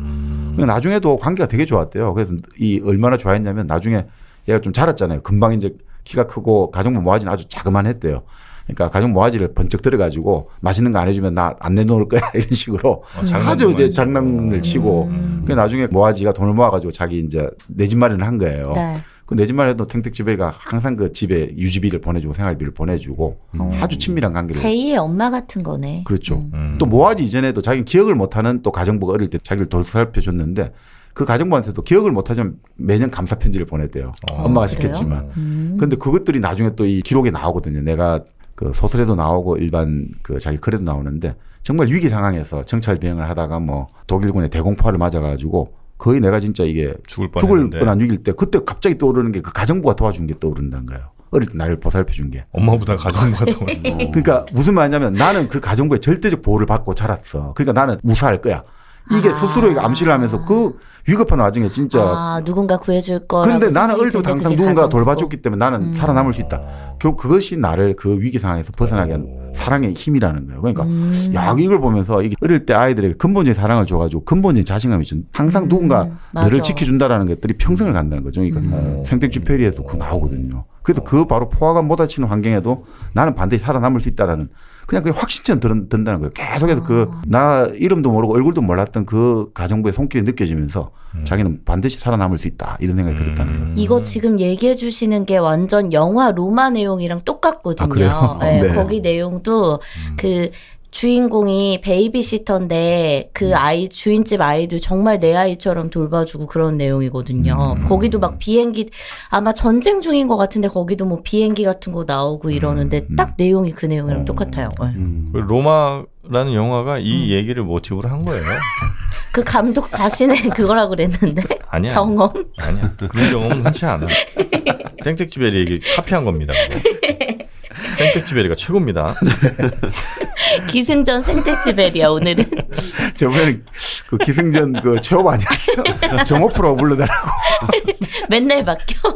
나중에도 관계가 되게 좋았대요. 그래서 이 얼마나 좋아했냐면 나중에 얘가 좀 자랐잖아요. 금방 이제 키가 크고 가정부 모아지는 아주 자그만했대요. 그러니까 가정 모아지를 번쩍 들어가지고 맛있는 거 안 해주면 나 안 내놓을 거야 이런 식으로 아주 이제 장난을 치고 그 나중에 모아지가 돈을 모아가지고 자기 이제 내 집 마련을 한 거예요. 네. 그 내 집 마련도 생택지배가 항상 그 집에 유지비를 보내주고 생활비를 보내주고 아주 친밀한 관계를. 제2의 엄마 같은 거네. 그렇죠. 또 모아지 이전에도 자기는 기억을 못하는 또 가정부가 어릴 때 자기를 돌살펴줬는데 그 가정부한테도 기억을 못하지만 매년 감사 편지를 보냈대요. 엄마가 시켰지만. 그런데 그것들이 나중에 또 이 기록에 나오거든요. 내가 그 소설에도 나오고 일반 그 자기 글에도 나오는데 정말 위기 상황에서 정찰 비행을 하다가 뭐 독일군의 대공포를 맞아가지고 거의 내가 진짜 이게 죽을 뻔한 위기일 때 그때 갑자기 떠오르는 게 그 가정부가 도와준 게 떠오른다는 거예요. 어릴 때 나를 보살펴준 게. 엄마보다 가정부가 더. 그러니까 무슨 말이냐면 나는 그 가정부의 절대적 보호를 받고 자랐어. 그러니까 나는 무사할 거야. 이게 스스로에게 암시를 하면서 그 위급한 와중에 진짜 누군가 구해줄 거. 그런데 나는 어릴 때부터 항상 누군가 돌봐줬기 때문에 나는 살아남을 수 있다. 결국 그것이 나를 그 위기 상황에서 벗어나게 한 사랑의 힘이라는 거예요. 그러니까 야 이걸 보면서 이게 어릴 때 아이들에게 근본적인 사랑을 줘가지고 근본적인 자신감이 준 항상 누군가 너를 지켜준다라는 것들이 평생을 간다는 거죠. 그러니까 생택쥐페리에도 그거 나오거든요. 그래서 그 바로 포화가 못다치는 환경에도 나는 반드시 살아남을 수 있다라는 그냥 그게 확신처럼 든다는 거예요. 계속해서 그 나 이름도 모르고 얼굴도 몰랐던 그 가정부의 손길이 느껴지면서 자기는 반드시 살아남을 수 있다 이런 생각이 들었다는 거예요. 이거 지금 얘기해 주시는 게 완전 영화 로마 내용이랑 똑같거든요. 그래요? 네, 네. 거기 내용도 그 주인공이 베이비시터인데 그 아이 주인집 아이들 정말 내 아이처럼 돌봐주고 그런 내용이거든요. 거기도 막 비행기 아마 전쟁 중인 것 같은데 거기도 뭐 비행기 같은 거 나오고 이러는데 딱 내용이 그 내용이랑 똑같아요. 로마라는 영화가 이 얘기를 모티브로 한 거예요. 그 감독 자신의 그거라고 그랬는데 아니야. 경험? 아니야. 그런 경험은 흔치 않아. 생택쥐베리 얘기 카피한 겁니다. 생택쥐베리가 최고입니다. 기승전 생택쥐베리야 오늘은. 저번에 그 기승전 그 최업 아니었어요? 정오프라고 불러달라고. 맨날 바뀌어.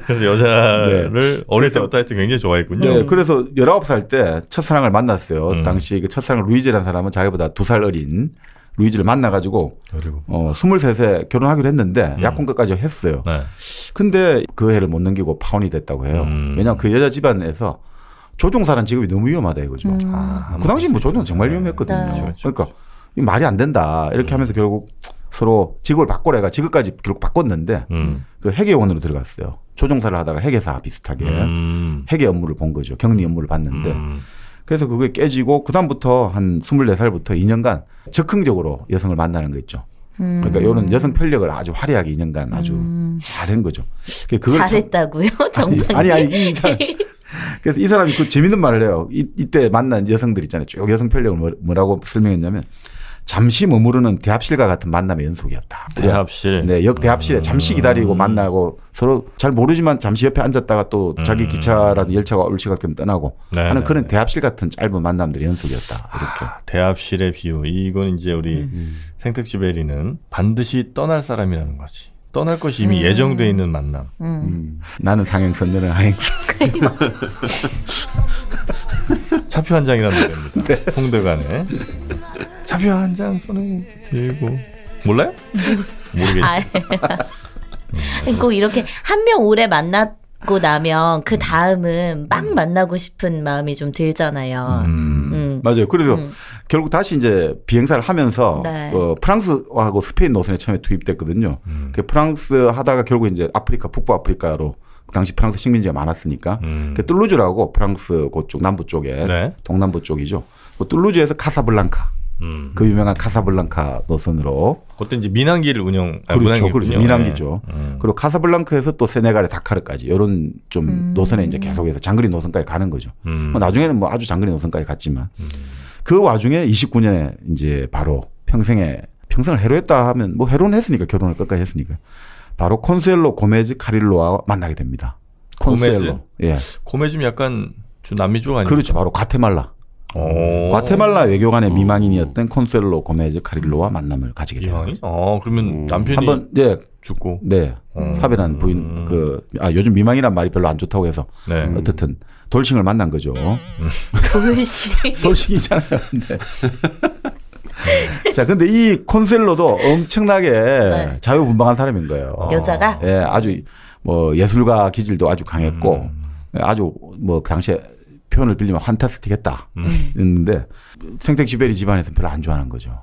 그래서 여자를 어릴 때부터 하여튼 굉장히 좋아했군요. 네, 그래서 19살 때 첫사랑을 만났어요. 당시 그 첫사랑 루이즈라는 사람은 자기보다 2살 어린 루이즈를 만나가지고 23세 결혼하기로 했는데 약혼까지 했어요. 네. 근데 그 해를 못 넘기고 파혼이 됐다고 해요. 왜냐하면 그 여자 집안에서 조종사라는 직업이 너무 위험하다 이거죠. 그 당시 뭐 조종사 정말 위험했거든요. 네. 그러니까 말이 안 된다 이렇게 하면서 결국 서로 직업을 바꾸래가 직업까지 결국 바꿨는데 그 회계원으로 들어갔어요. 조종사를 하다가 회계사 비슷하게 회계 업무를 본 거죠. 격리 업무를 봤는데 그래서 그게 깨지고 그다음부터 한 24살부터 2년간 적극적으로 여성을 만나는 거 있죠. 그러니까 이런 여성 편력을 아주 화려하게 2년간 아주 잘한 거죠. 그걸 잘했다고요? 정말. 아니 그래서 이 사람이 그 재밌는 말을 해요. 이때 만난 여성들 있잖아요. 쭉 여성 편력을 뭐라고 설명했냐면 잠시 머무르는 대합실과 같은 만남의 연속이었다. 대합실. 네, 대합실에 잠시 기다리고 만나고 서로 잘 모르지만 잠시 옆에 앉았다가 또 자기 기차라든 열차가 울치각되면 떠나고 하는 그런 대합실 같은 짧은 만남들의 연속이었다. 이렇게. 대합실의 비유. 이건 이제 우리 생택쥐베리는 반드시 떠날 사람이라는 거지. 떠날 것이 이미 예정돼 있는 만남. 나는 상행선, 너는 하행선. 차표 한 장이라는 노래입니다. 네. 홍대관에 차표 한 장 손에 들고 몰라요? 모르겠지. 꼭 이렇게 한 명 오래 만나고 나면 그 다음은 막 만나고 싶은 마음이 좀 들잖아요. 맞아요. 그래서 결국 다시 이제 비행사를 하면서 네. 프랑스하고 스페인 노선에 처음에 투입됐거든요. 그 프랑스 하다가 결국 이제 아프리카, 북부 아프리카로 당시 프랑스 식민지가 많았으니까 그 툴루즈라고 프랑스 그쪽 남부 쪽에 네. 동남부 쪽이죠. 그 툴루즈에서 카사블랑카. 그 유명한 카사블랑카 노선으로 그때 이제 민항기를 그렇죠. 민항기죠. 그리고 카사블랑카에서 또 세네갈의 다카르까지 이런 좀 노선에 이제 계속해서 장거리 노선까지 가는 거죠. 나중에는 뭐 아주 장거리 노선까지 갔지만 그 와중에 29년에 이제 바로 평생의 평생을 해로했다 하면 뭐 해로는 했으니까 결혼을 끝까지 했으니까 바로 콘수엘로 고메즈 카릴로와 만나게 됩니다. 콘수엘로. 예. 고메즈는 약간 좀 남미 쪽 아니에요? 그렇죠. 바로 과테말라. 과테말라 외교관의 미망인이었던 콘수엘로 고메즈 카릴로와 만남을 가지게 되는 거죠. 그러면 남편이 한번 죽고 사별한 부인 요즘 미망이란 말이 별로 안 좋다고 해서 어쨌든 돌싱을 만난 거죠. 돌싱이잖아요. 근데. 자, 근데 이 콘셀로도 엄청나게 자유분방한 사람인 거예요. 여자가? 예, 아주 뭐 예술가 기질도 아주 강했고 아주 뭐 당시에 표현을 빌리면 판타스틱했다. 했는데 생텍쥐베리 집안에서는 별로 안 좋아하는 거죠.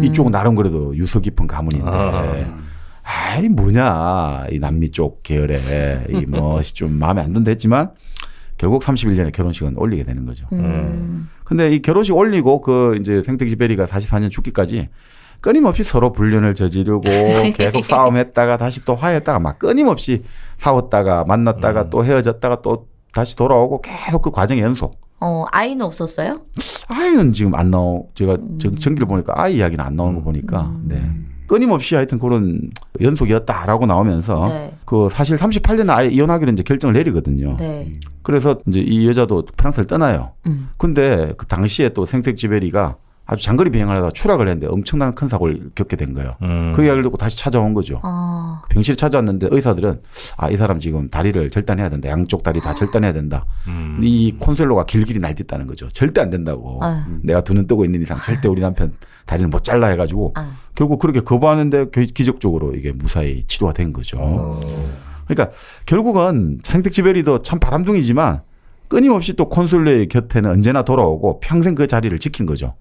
이쪽은 나름 그래도 유서 깊은 가문인데 아이 뭐냐 이 남미 쪽 계열에 이 뭐 좀 마음에 안 든다 했지만 결국 31년에 결혼식은 올리게 되는 거죠. 근데 이 결혼식 올리고 그 이제 생텍쥐베리가 44년 죽기까지 끊임없이 서로 불륜을 저지르고 계속 싸움했다가 다시 또 화해했다가 막 끊임없이 싸웠다가 만났다가 또 헤어졌다가 또 다시 돌아오고 계속 그 과정의 연속. 아이는 없었어요? 아이는 지금 안 제가 전기를 보니까 아이 이야기는 안 나오는 거 보니까 끊임없이 하여튼 그런 연속이었다라고 나오면서 그 사실 38년에 아예 이혼하기로 이제 결정을 내리거든요. 그래서 이제 이 여자도 프랑스를 떠나요. 근데 그 당시에 또 생텍쥐베리가 아주 장거리 비행을 하다가 추락을 했는데 엄청난 큰 사고를 겪게 된 거예요. 그 이야기를 듣고 다시 찾아온 거죠. 병실에 찾아왔는데 의사들은 이 사람 지금 다리를 절단해야 된다. 양쪽 다리 다 절단해야 된다. 이 콘셀로가 길길이 날뛰었다는 거죠. 절대 안 된다고. 내가 두 눈 뜨고 있는 이상 절대 우리 남편 다리를 못 잘라 해가지고 결국 그렇게 거부하는데 기적적으로 이게 무사히 치료가 된 거죠. 그러니까 결국은 생텍쥐베리도 참 바람둥이지만 끊임없이 또 콘솔레의 곁에는 언제나 돌아오고 평생 그 자리를 지킨 거죠.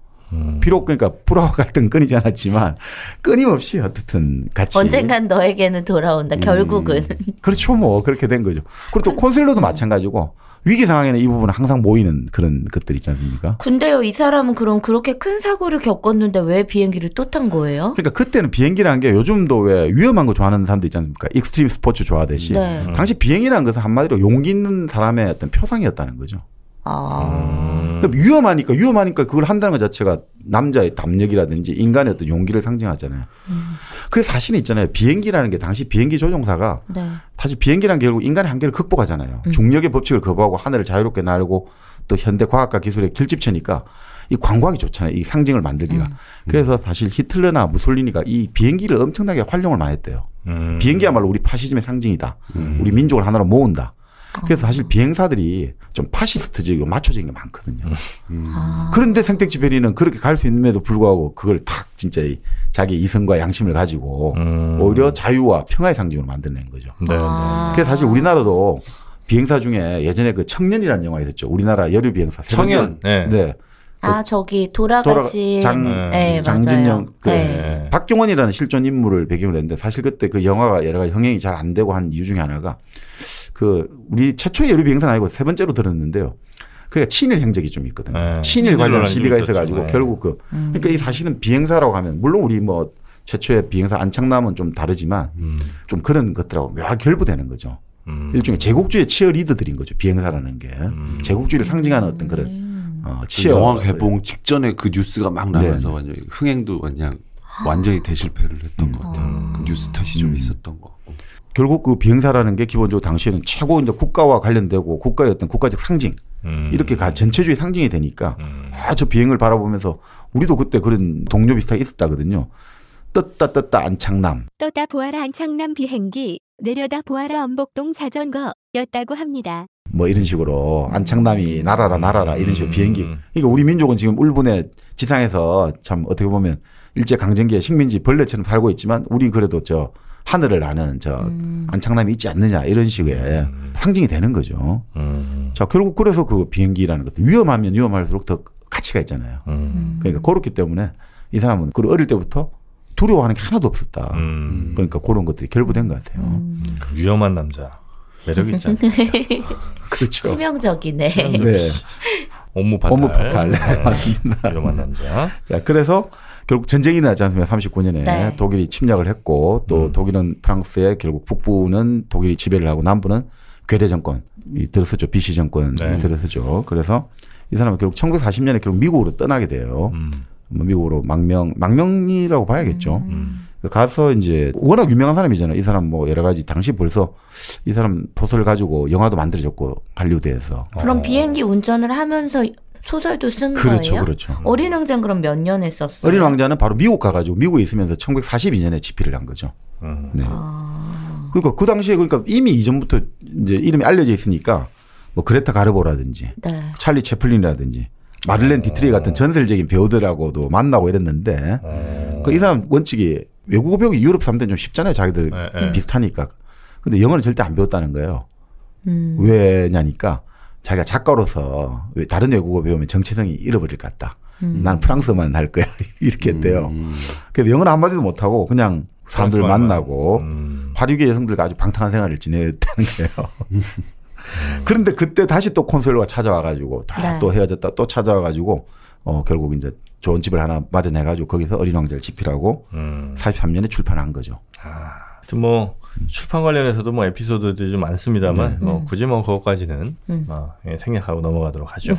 비록 그러니까 불화와 갈등 끊이지 않았지만 끊임없이 어쨌든 같이 언젠간 너에게는 돌아온다. 결국은 그렇죠. 뭐 그렇게 된 거죠. 그리고 또 콘셀로도 마찬가지고 위기 상황에는 이 부분은 항상 모이는 그런 것들 있지 않습니까? 근데요, 이 사람은 그럼 그렇게 큰 사고를 겪었는데 왜 비행기를 또 탄 거예요? 그러니까 그때는 비행기라는 게 요즘도 왜 위험한 거 좋아하는 사람도 있지 않습니까? 익스트림 스포츠 좋아하듯이 당시 비행이라는 것은 한마디로 용기 있는 사람의 어떤 표상이었다는 거죠. 위험하니까 그걸 한다는 것 자체가 남자의 담력이라든지 인간의 어떤 용기를 상징하잖아요. 그래서 사실은 있잖아요. 비행기라는 게 당시 비행기 조종사가 사실 비행기라는 게 결국 인간의 한계를 극복하잖아요. 중력의 법칙을 거부하고 하늘을 자유롭게 날고 또 현대 과학과 기술의 결집체니까 이 광고하기 좋잖아요. 이 상징을 만들기가. 그래서 사실 히틀러나 무솔리니가 이 비행기를 엄청나게 활용을 많이 했대요. 비행기야말로 우리 파시즘의 상징이다. 우리 민족을 하나로 모은다. 그래서 사실 비행사들이 좀 파시스트적이고 마초적인 게 많거든요. 그런데 생텍쥐베리는 그렇게 갈 수 있음에도 불구하고 그걸 탁 진짜 자기 이성과 양심을 가지고 오히려 자유와 평화의 상징으로 만들어낸 거죠. 그래서 사실 우리나라도 비행사 중에 예전에 그 청년이라는 영화 있었죠. 우리나라 여류 비행사. 청년. 저기 돌아가신 장진영 박경원이라는 실존 인물을 배경으로 했는데 사실 그때 그 영화가 여러 가지 흥행이 잘 안 되고 한 이유 중에 하나가 그 우리 최초의 여류 비행사는 아니고 세 번째로 들었는데요. 그게 친일 행적이 좀 있거든요. 친일 관련 시비가 있어가지고 결국 그러니까 이 사실은 비행사라고 하면 물론 우리 뭐 최초의 비행사 안창남은 좀 다르지만 좀 그런 것들하고 묘하게 결부되는 거죠. 일종의 제국주의 치어리더들인 거죠. 비행사라는 게 제국주의를 상징하는 어떤 그런 치어. 영화 개봉 직전에 그 뉴스가 막 나면서 완전히 흥행도 그냥 완전히 대실패를 했던 것 같아요. 그 뉴스 탓이 좀 있었던 거. 결국 그 비행사라는 게 기본적으로 당시에는 최고 이제 국가와 관련되고 국가의 어떤 국가적 상징 이렇게 전체주의 상징이 되니까 저 비행을 바라보면서 우리도 그때 그런 동료 비슷하게 있었다거든요. 떴다 안창남. 떴다 보아라 안창남 비행기 내려다 보아라 엄복동 자전거였다고 합니다. 뭐 이런 식으로 안창남이 날아라 이런 식으로 비행기. 그러니까 우리 민족은 지금 울분의 지상에서 참 어떻게 보면 일제 강점기에 식민지 벌레처럼 살고 있지만 우리 그래도 저 하늘을 나는 저 안창남이 있지 않느냐 이런 식의 상징이 되는 거죠. 자 결국 그래서 그 비행기라는 것도 위험하면 위험할수록 더 가치가 있잖아요. 그러니까 그렇기 때문에 이 사람은 그 어릴 때부터 두려워하는 게 하나도 없었다. 그러니까 그런 것들이 결부된 것 같아요. 위험한 남자 매력 있지 않습니까? 그렇죠. 치명적이네. 네. 업무 파탈. 맞습니다. 위험한 남자. 자 그래서 결국 전쟁이 나지 않습니까? 39년에 독일이 침략을 했고 또 독일은 프랑스의 결국 북부는 독일이 지배를 하고 남부는 괴뢰 정권이 들어서죠. 비시 정권이 들어서죠. 그래서 이 사람은 결국 1940년에 결국 미국으로 떠나게 돼요. 미국으로 망명이라고 봐야겠죠. 가서 이제 워낙 유명한 사람이잖아요. 이 사람 뭐 여러 가지 당시 벌써 이 사람 소설 가지고 영화도 만들어졌고 할리우드에서. 그럼 비행기 운전을 하면서 소설도 쓴 그렇죠, 거예요? 그렇죠. 어린 왕자는 그럼 몇 년에 썼어요? 어린 왕자는 바로 미국 가가지고 미국에 있으면서 1942년에 집필을 한 거죠. 네. 그러니까 그 당시에 그러니까 이미 이전부터 이제 이름이 알려져 있으니까 뭐 그레타 가르보라든지 네. 찰리 채플린이라든지 마들렌 디트리 같은 전설적인 배우들하고도 만나고 이랬는데 이 사람 원칙이 외국어 배우기 유럽 사람들은 좀 쉽잖아요. 자기들 비슷하니까. 근데 영어는 절대 안 배웠다는 거예요. 왜냐니까 자기가 작가로서 다른 외국어 배우면 정체성이 잃어버릴 것 같다. 난 프랑스어만 할 거야. 이렇게 했대요. 그래서 영어는 한마디도 못하고 그냥 사람들을 만나고 화류계 여성들과 아주 방탕한 생활을 지냈다는 거예요. 그런데 그때 다시 또 콘솔로가 찾아와가지고 또 헤어졌다 또 찾아와가지고 결국 이제 좋은 집을 하나 마련해가지고 거기서 어린 왕자를 집필하고 43년에 출판한 거죠. 뭐 출판 관련해서도 뭐 에피소드들이 좀 많습니다만 뭐 굳이 뭐 그것까지는 생략하고 넘어가도록 하죠.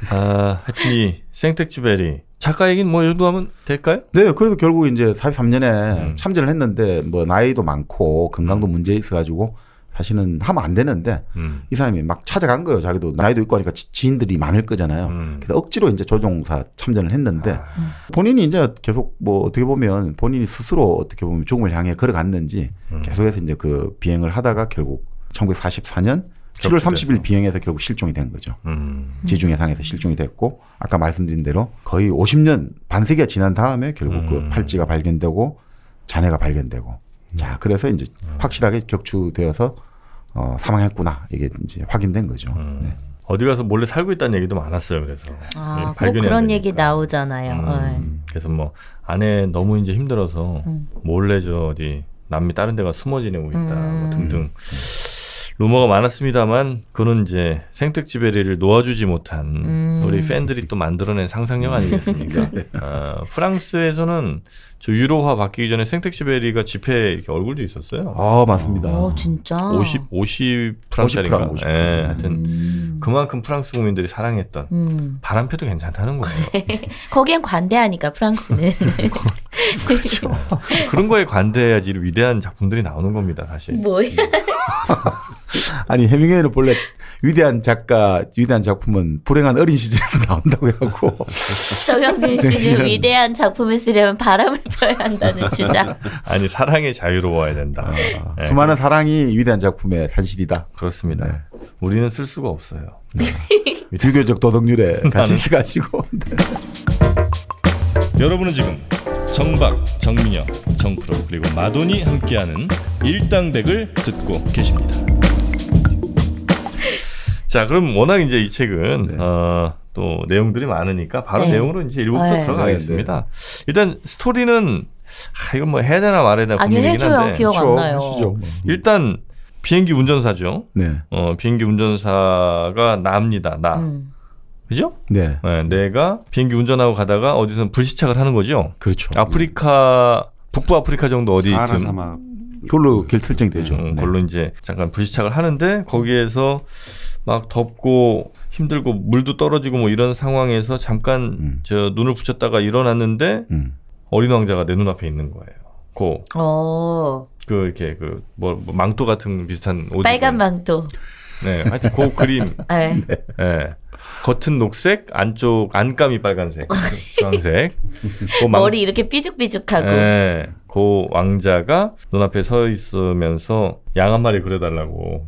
하여튼 이 생텍쥐베리 작가 얘기는 뭐 이 정도 하면 될까요? 네, 그래서 결국 이제 43년에 참전을 했는데 뭐 나이도 많고 건강도 문제 있어가지고 사실은 하면 안 되는데 이 사람이 막 찾아간 거예요. 자기도 나이도 있고 하니까 지인들이 많을 거잖아요. 그래서 억지로 이제 조종사 참전을 했는데 본인이 이제 계속 뭐 어떻게 보면 본인이 스스로 어떻게 보면 죽음을 향해 걸어갔는지 계속해서 이제 그 비행을 하다가 결국 1944년 7월 30일 비행해서 결국 실종이 된 거죠. 지중해상에서 실종이 됐고 아까 말씀드린 대로 거의 50년 반세기가 지난 다음에 결국 그 팔찌가 발견되고 잔해가 발견되고 자 그래서 이제 확실하게 격추되어서 사망했구나 이게 이제 확인된 거죠. 네. 어디 가서 몰래 살고 있다는 얘기도 많았어요. 그래서 꼭 그런 얘기 나오잖아요. 그래서 뭐 아내 너무 이제 힘들어서 몰래 저 어디 남미 다른 데가 숨어 지내고 있다 뭐 등등 루머가 많았습니다만 그는 이제 생텍쥐베리를 놓아주지 못한 우리 팬들이 또 만들어낸 상상력 아니겠습니까? 프랑스에서는 저 유로화 바뀌기 전에 생텍쥐베리가 지폐에 이렇게 얼굴도 있었어요. 맞습니다. 진짜? 50 프랑스짜리인가? 네, 하여튼 그만큼 프랑스 국민들이 사랑했던 바람표도 괜찮다는 거예요. 거기엔 관대하니까 프랑스는. 그렇죠. 그런 거에 관대해야지 위대한 작품들이 나오는 겁니다. 사실. 뭐야? 아니 해밍웨이는 본래 위대한 작품은 불행한 어린 시절에서 나온다고 하고 정영진 씨는 위대한 작품을 쓰려면 바람을 펴야 한다는 주장. 아니 사랑에 자유로워야 된다. 네. 수많은 사랑이 위대한 작품의 산실이다. 그렇습니다. 네. 우리는 쓸 수가 없어요. 네. 비교적 도덕률에 같이 있어가지고. 네. 여러분은 지금 정박, 정민영, 정프로 그리고 마돈이 함께하는 일당백을 듣고 계십니다. 자, 그럼 워낙 이제 이 책은 또 내용들이 많으니까 바로 내용으로 이제 1부부터 들어가겠습니다. 일단 스토리는 이건 뭐 해야 되나 말해야 되나 고민이긴 한데 기억 안 나요. 일단 비행기 운전사죠. 네. 비행기 운전사가 나입니다. 그죠? 네. 내가 비행기 운전하고 가다가 어디서 불시착을 하는 거죠. 그렇죠. 아프리카 북부 아프리카 정도 어디쯤 그걸로 설정이 되죠. 그걸로 이제 잠깐 불시착을 하는데 거기에서 막 덥고 힘들고 물도 떨어지고 뭐 이런 상황에서 잠깐 저 눈을 붙였다가 일어났는데 어린 왕자가 내 눈앞에 있는 거예요. 그 이렇게 그 뭐 망토 같은 비슷한 옷 빨간 망토. 네, 하여튼 그 그림. 네. 네. 겉은 녹색, 안쪽 안감이 빨간색, 주황색. 머리 이렇게 삐죽삐죽하고. 네, 그 왕자가 눈앞에 서 있으면서 양 한 마리 그려달라고.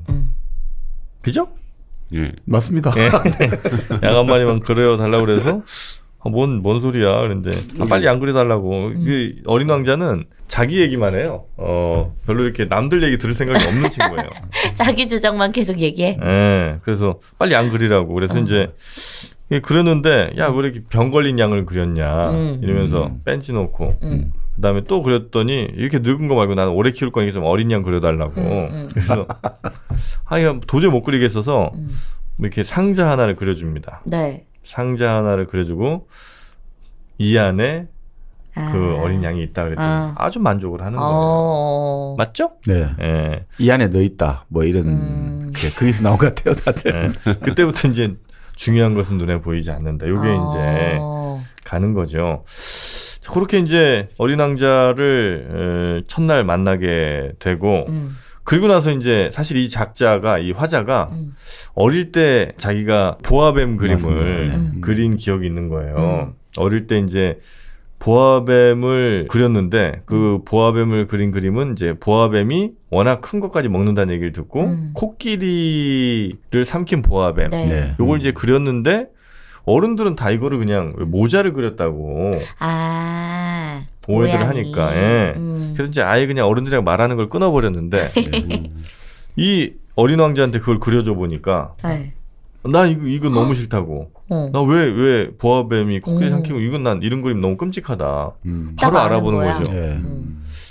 그죠? 예, 맞습니다. 네. 양 한 마리만 그려달라고 그래서 뭔 소리야? 그런데 빨리 안 그려달라고. 어린 왕자는 자기 얘기만 해요. 별로 이렇게 남들 얘기 들을 생각이 없는 친구예요. 자기 주장만 계속 얘기해. 네, 그래서 빨리 안 그리라고. 그래서 이제 그렸는데 야, 왜 이렇게 병 걸린 양을 그렸냐 이러면서 벤치 놓고 그다음에 또 그렸더니 이렇게 늙은 거 말고 나는 오래 키울 거니까 좀 어린 양 그려달라고. 그래서 도저히 못 그리겠어서 이렇게 상자 하나를 그려줍니다. 네. 상자 하나를 그려주고 이 안에 그 어린 양이 있다 그랬더니 아주 만족을 하는 거예요. 맞죠? 네. 네. 이 안에 너 있다. 뭐 이런 거기서 나온 것 같아요, 다들. 네. 그때부터 이제 중요한 것은 눈에 보이지 않는다. 이게 이제 가는 거죠. 그렇게 이제 어린 왕자를 첫날 만나게 되고 그리고 나서 이제 사실 이 작자가 이 화자가 어릴 때 자기가 보아뱀 그림을 그린 기억이 있는 거예요. 어릴 때 이제 보아뱀을 그렸는데 그 보아뱀을 그린 그림은 이제 보아뱀이 워낙 큰 것까지 먹는다는 얘기를 듣고 코끼리를 삼킨 보아뱀 요걸 이제 그렸는데 어른들은 다 이거를 그냥 모자를 그렸다고 오해를 하니까 그래서 이제 아예 그냥 어른들이랑 말하는 걸 끊어버렸는데 이 어린 왕자한테 그걸 그려줘 보니까 나 이거 너무 싫다고 나 왜 보아뱀이 코끼리 삼키고 이건 난 이런 그림 너무 끔찍하다 바로 알아보는 거죠.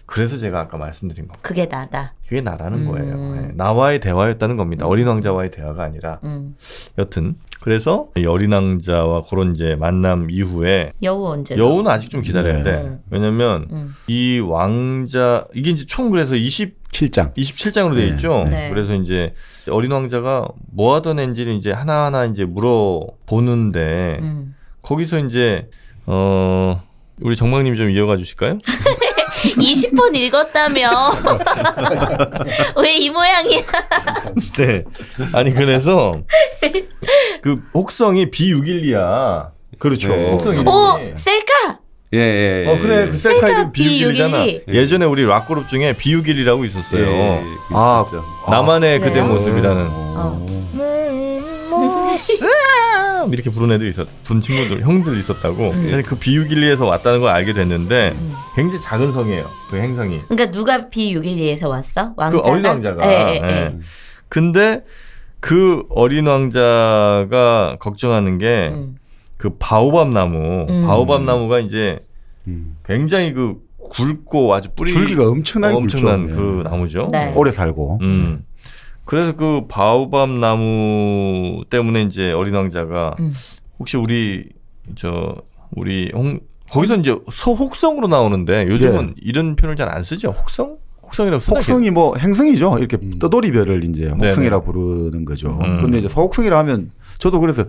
그래서 제가 아까 말씀드린 겁니다. 그게 나다. 그게 나라는 거예요. 나와의 대화였다는 겁니다. 어린 왕자와의 대화가 아니라. 여튼 그래서 이 어린 왕자와 그런 이제 만남 이후에 여우는 아직 좀 기다려야 돼. 왜냐면 이 왕자 이게 이제 총 그래서 27장으로 되어 있죠. 그래서 이제 어린 왕자가 뭐 하던 앤지를 이제 하나하나 이제 물어보는데 거기서 이제 우리 정막님이 좀 이어가 주실까요? 20번 읽었다며. 왜 이 모양이야? 네. 아니 그래서 그 혹성이 B612야. 그렇죠. 혹성 이름이. 셀카. 예. 그래 그 셀카 이름 B612잖아. 예전에 우리 락그룹 중에 B612라고 있었어요. 나만의 그대 모습이라는. 이렇게 부른 애들이 부른 친구들, 형들이 있었다고. 그 B612에서 왔다는 걸 알게 됐는데 굉장히 작은 성이에요. 그 행성이. 그러니까 누가 B612에서 왔어? 왕자가? 그 어린 왕자가. 근데 그 어린 왕자가 걱정하는 게 그 바오밥 나무가 이제 굉장히 그 굵고 아주 줄기가 엄청난 그 나무죠. 오래 살고. 그래서 그 바오밥 나무 때문에 이제 어린 왕자가 혹시 거기서 이제 혹성으로 나오는데 요즘은 이런 표현을 잘 안 쓰죠. 혹성이라고 쓰나? 혹성이 뭐 행성이죠. 이렇게 떠돌이별을 이제 혹성이라 부르는 거죠. 근데 이제 소혹성이라 하면 저도 그래서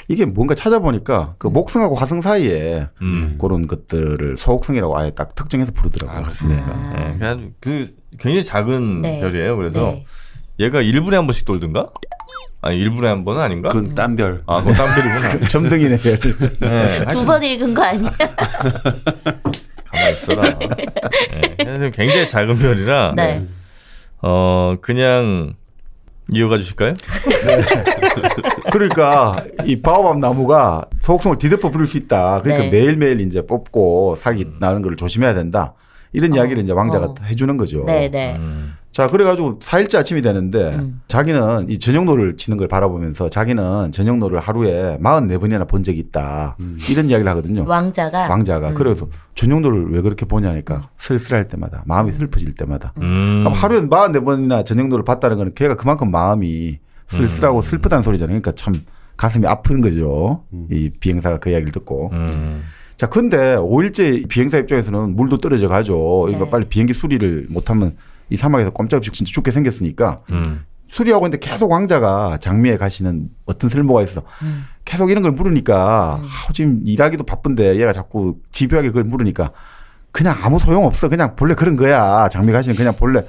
이게 뭔가 찾아보니까 그 목성하고 화성 사이에 그런 것들을 소혹성이라고 아예 딱 특정해서 부르더라고요. 그렇습니까? 그냥 그 굉장히 작은 별이에요. 그래서 얘가 1분에 한 번씩 돌든가? 아니 1분에 한 번은 아닌가? 그건 딴 별. 그건 딴 별이구나. 점등이네 별. 두 번 읽은 거 아니야? 가만히 있어라. 굉장히 작은 별이라 그냥 이어가 주실까요? 그러니까 이 바오밥 나무가 소혹성을 뒤덮어 부를 수 있다. 그러니까 매일매일 이제 뽑고 사기 나는 걸 조심해야 된다. 이런 이야기를 이제 왕자가 해주는 거죠. 자, 그래가지고 4일째 아침이 되는데 자기는 이 저녁노를 치는 걸 바라보면서 자기는 저녁노를 하루에 44번이나 본 적이 있다. 이런 이야기를 하거든요. 왕자가. 그래서 저녁노를 왜 그렇게 보냐니까 쓸쓸할 때마다, 마음이 슬퍼질 때마다. 그럼 하루에 44번이나 저녁노를 봤다는 거는 걔가 그만큼 마음이 쓸쓸하고 슬프다는 소리잖아요. 그러니까 참 가슴이 아픈 거죠. 이 비행사가 그 이야기를 듣고. 자, 근데 5일째 비행사 입장에서는 물도 떨어져 가죠. 그러니까 빨리 비행기 수리를 못하면 이 사막에서 꼼짝없이 진짜 죽게 생겼으니까 수리하고 있는데 계속 왕자가 장미에 가시는 어떤 쓸모가 있어. 계속 이런 걸 물으니까 지금 일하기도 바쁜데 얘가 자꾸 집요하게 그걸 물으니까 그냥 아무 소용없어. 그냥 본래 그런 거야. 장미 가시는 그냥 본래.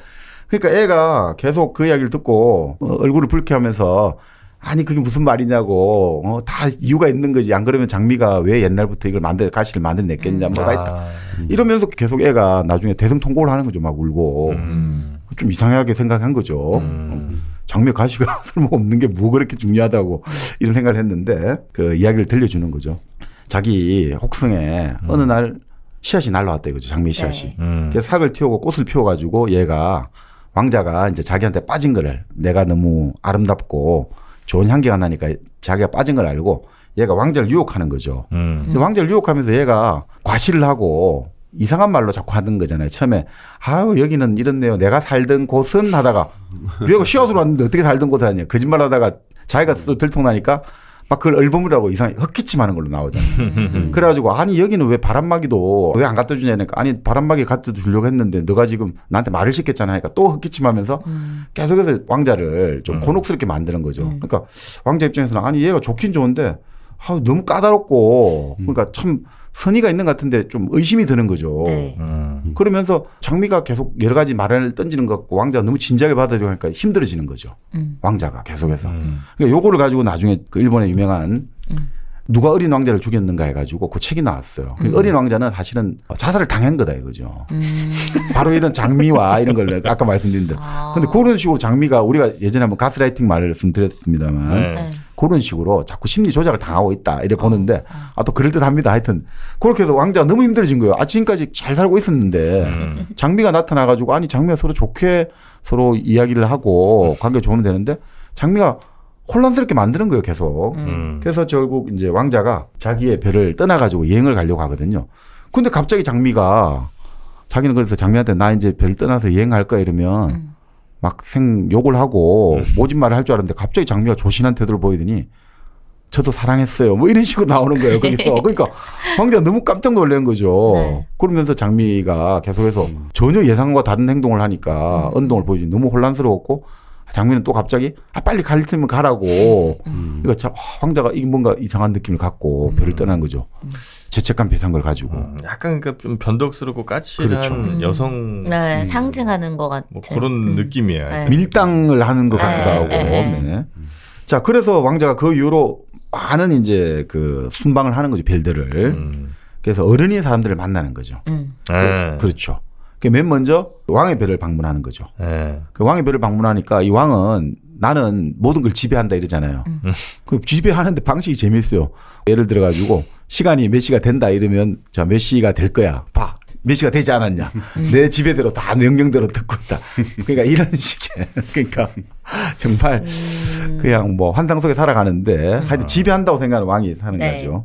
그러니까 애가 계속 그 이야기를 듣고 얼굴을 붉게 하면서 아니 그게 무슨 말이냐고 다 이유가 있는 거지. 안 그러면 장미가 왜 옛날부터 이걸 가시를 만들어냈겠냐 뭐가 있다. 이러면서 계속 애가 나중에 대성통곡을 하는 거죠. 막 울고 좀 이상하게 생각한 거죠. 장미 가시가 쓸모가 없는 게 뭐 그렇게 중요하다고 이런 생각을 했는데 그 이야기를 들려주는 거죠. 자기 혹성에 어느 날 씨앗이 날라왔다 이거죠. 장미 씨앗이. 그래서 삭을 틔우고 꽃을 피워가지고 얘가 왕자가 이제 자기한테 빠진 거를 내가 너무 아름답고 좋은 향기가 나니까 자기가 빠진 걸 알고 얘가 왕자를 유혹하는 거죠. 근데 왕자를 유혹하면서 얘가 과시를 하고 이상한 말로 자꾸 하던 거잖아요. 처음에 아유 여기는 이렇네요. 내가 살던 곳은 하다가 얘가 씨앗으로 왔는데 어떻게 살던 곳을 하냐. 거짓말 하다가 자기가 또 들통나니까 막 그걸 얼버무리라고 이상하게 헛기침하는 걸로 나오잖아요. 그래가지고 아니 여기는 왜 바람막이도 왜 안 갖다 주냐니까 아니 바람막이 갖다 주려고 했는데 너가 지금 나한테 말을 시켰잖아 하니까 또 헛기침하면서 계속해서 왕자를 좀 곤혹스럽게 만드는 거죠. 그러니까 왕자 입장에서는 아니 얘가 좋긴 좋은데 너무 까다롭고 그러니까 참 선의가 있는 것 같은데 좀 의심이 드는 거죠. 네. 그러면서 장미가 계속 여러 가지 말을 던지는 것 같고 왕자가 너무 진지하게 받아들이고 하니까 힘들어지는 거죠. 왕자가 계속해서. 그러니까 요거를 가지고 나중에 그 일본의 유명한 누가 어린 왕자를 죽였는가 해가지고 그 책이 나왔어요. 어린 왕자는 사실은 자살을 당한 거다 이거죠. 바로 이런 장미와 이런 걸 아까 말씀드린 대로. 근데 그런 식으로 장미가 우리가 예전에 한번 가스라이팅 말씀드렸습니다만 그런 식으로 자꾸 심리 조작을 당하고 있다 이래 보는데 또 그럴듯합니다. 하여튼 그렇게 해서 왕자가 너무 힘들어진 거예요. 지금까지 잘 살고 있었는데 장미가 나타나가지고 아니 장미가 서로 좋게 서로 이야기를 하고 관계 좋으면 되는데 장미가 혼란스럽게 만드는 거예요, 계속. 그래서 결국 이제 왕자가 자기의 배를 떠나가지고 여행을 가려고 하거든요. 근데 갑자기 장미가 자기는 그래서 장미한테 나 이제 배를 떠나서 여행할 거야 이러면 막 욕을 하고 모진 말을 할 줄 알았는데 갑자기 장미가 조신한 태도를 보이더니 저도 사랑했어요. 뭐 이런 식으로 나오는 거예요. 거기서. 그러니까 왕자가 너무 깜짝 놀란 거죠. 네. 그러면서 장미가 계속해서 전혀 예상과 다른 행동을 하니까 언동을 보여주니 너무 혼란스러웠고 장미는 또 갑자기 빨리 갈 테면 가라고. 그러니까 황자가 이게 뭔가 이상한 느낌을 갖고 배를 떠난 거죠. 죄책감 비슷한 걸 가지고. 약간 그러니까 좀 변덕스럽고 까칠한 그렇죠. 여성 네, 상징하는 것 같은 뭐 그런 느낌이에요. 네. 밀당을 하는 것 같기도 하고. 네. 자, 그래서 왕자가 그 이후로 많은 이제 그 순방을 하는 거죠, 벨들을. 그래서 어른인 사람들을 만나는 거죠. 그렇죠. 맨 먼저 왕의 배를 방문하는 거죠. 그 왕의 배를 방문하니까 이 왕은 나는 모든 걸 지배한다 이러잖아요. 그 지배하는데 방식이 재밌어요. 예를 들어 가지고 시간이 몇 시가 된다 이러면 자, 몇 시가 될 거야. 봐. 몇 시가 되지 않았냐. 내 지배대로 다 명령대로 듣고 있다. 그러니까 이런 식의 그러니까 정말 그냥 뭐 환상 속에 살아가는데 하여튼 지배한다고 생각하는 왕이 사는 거죠.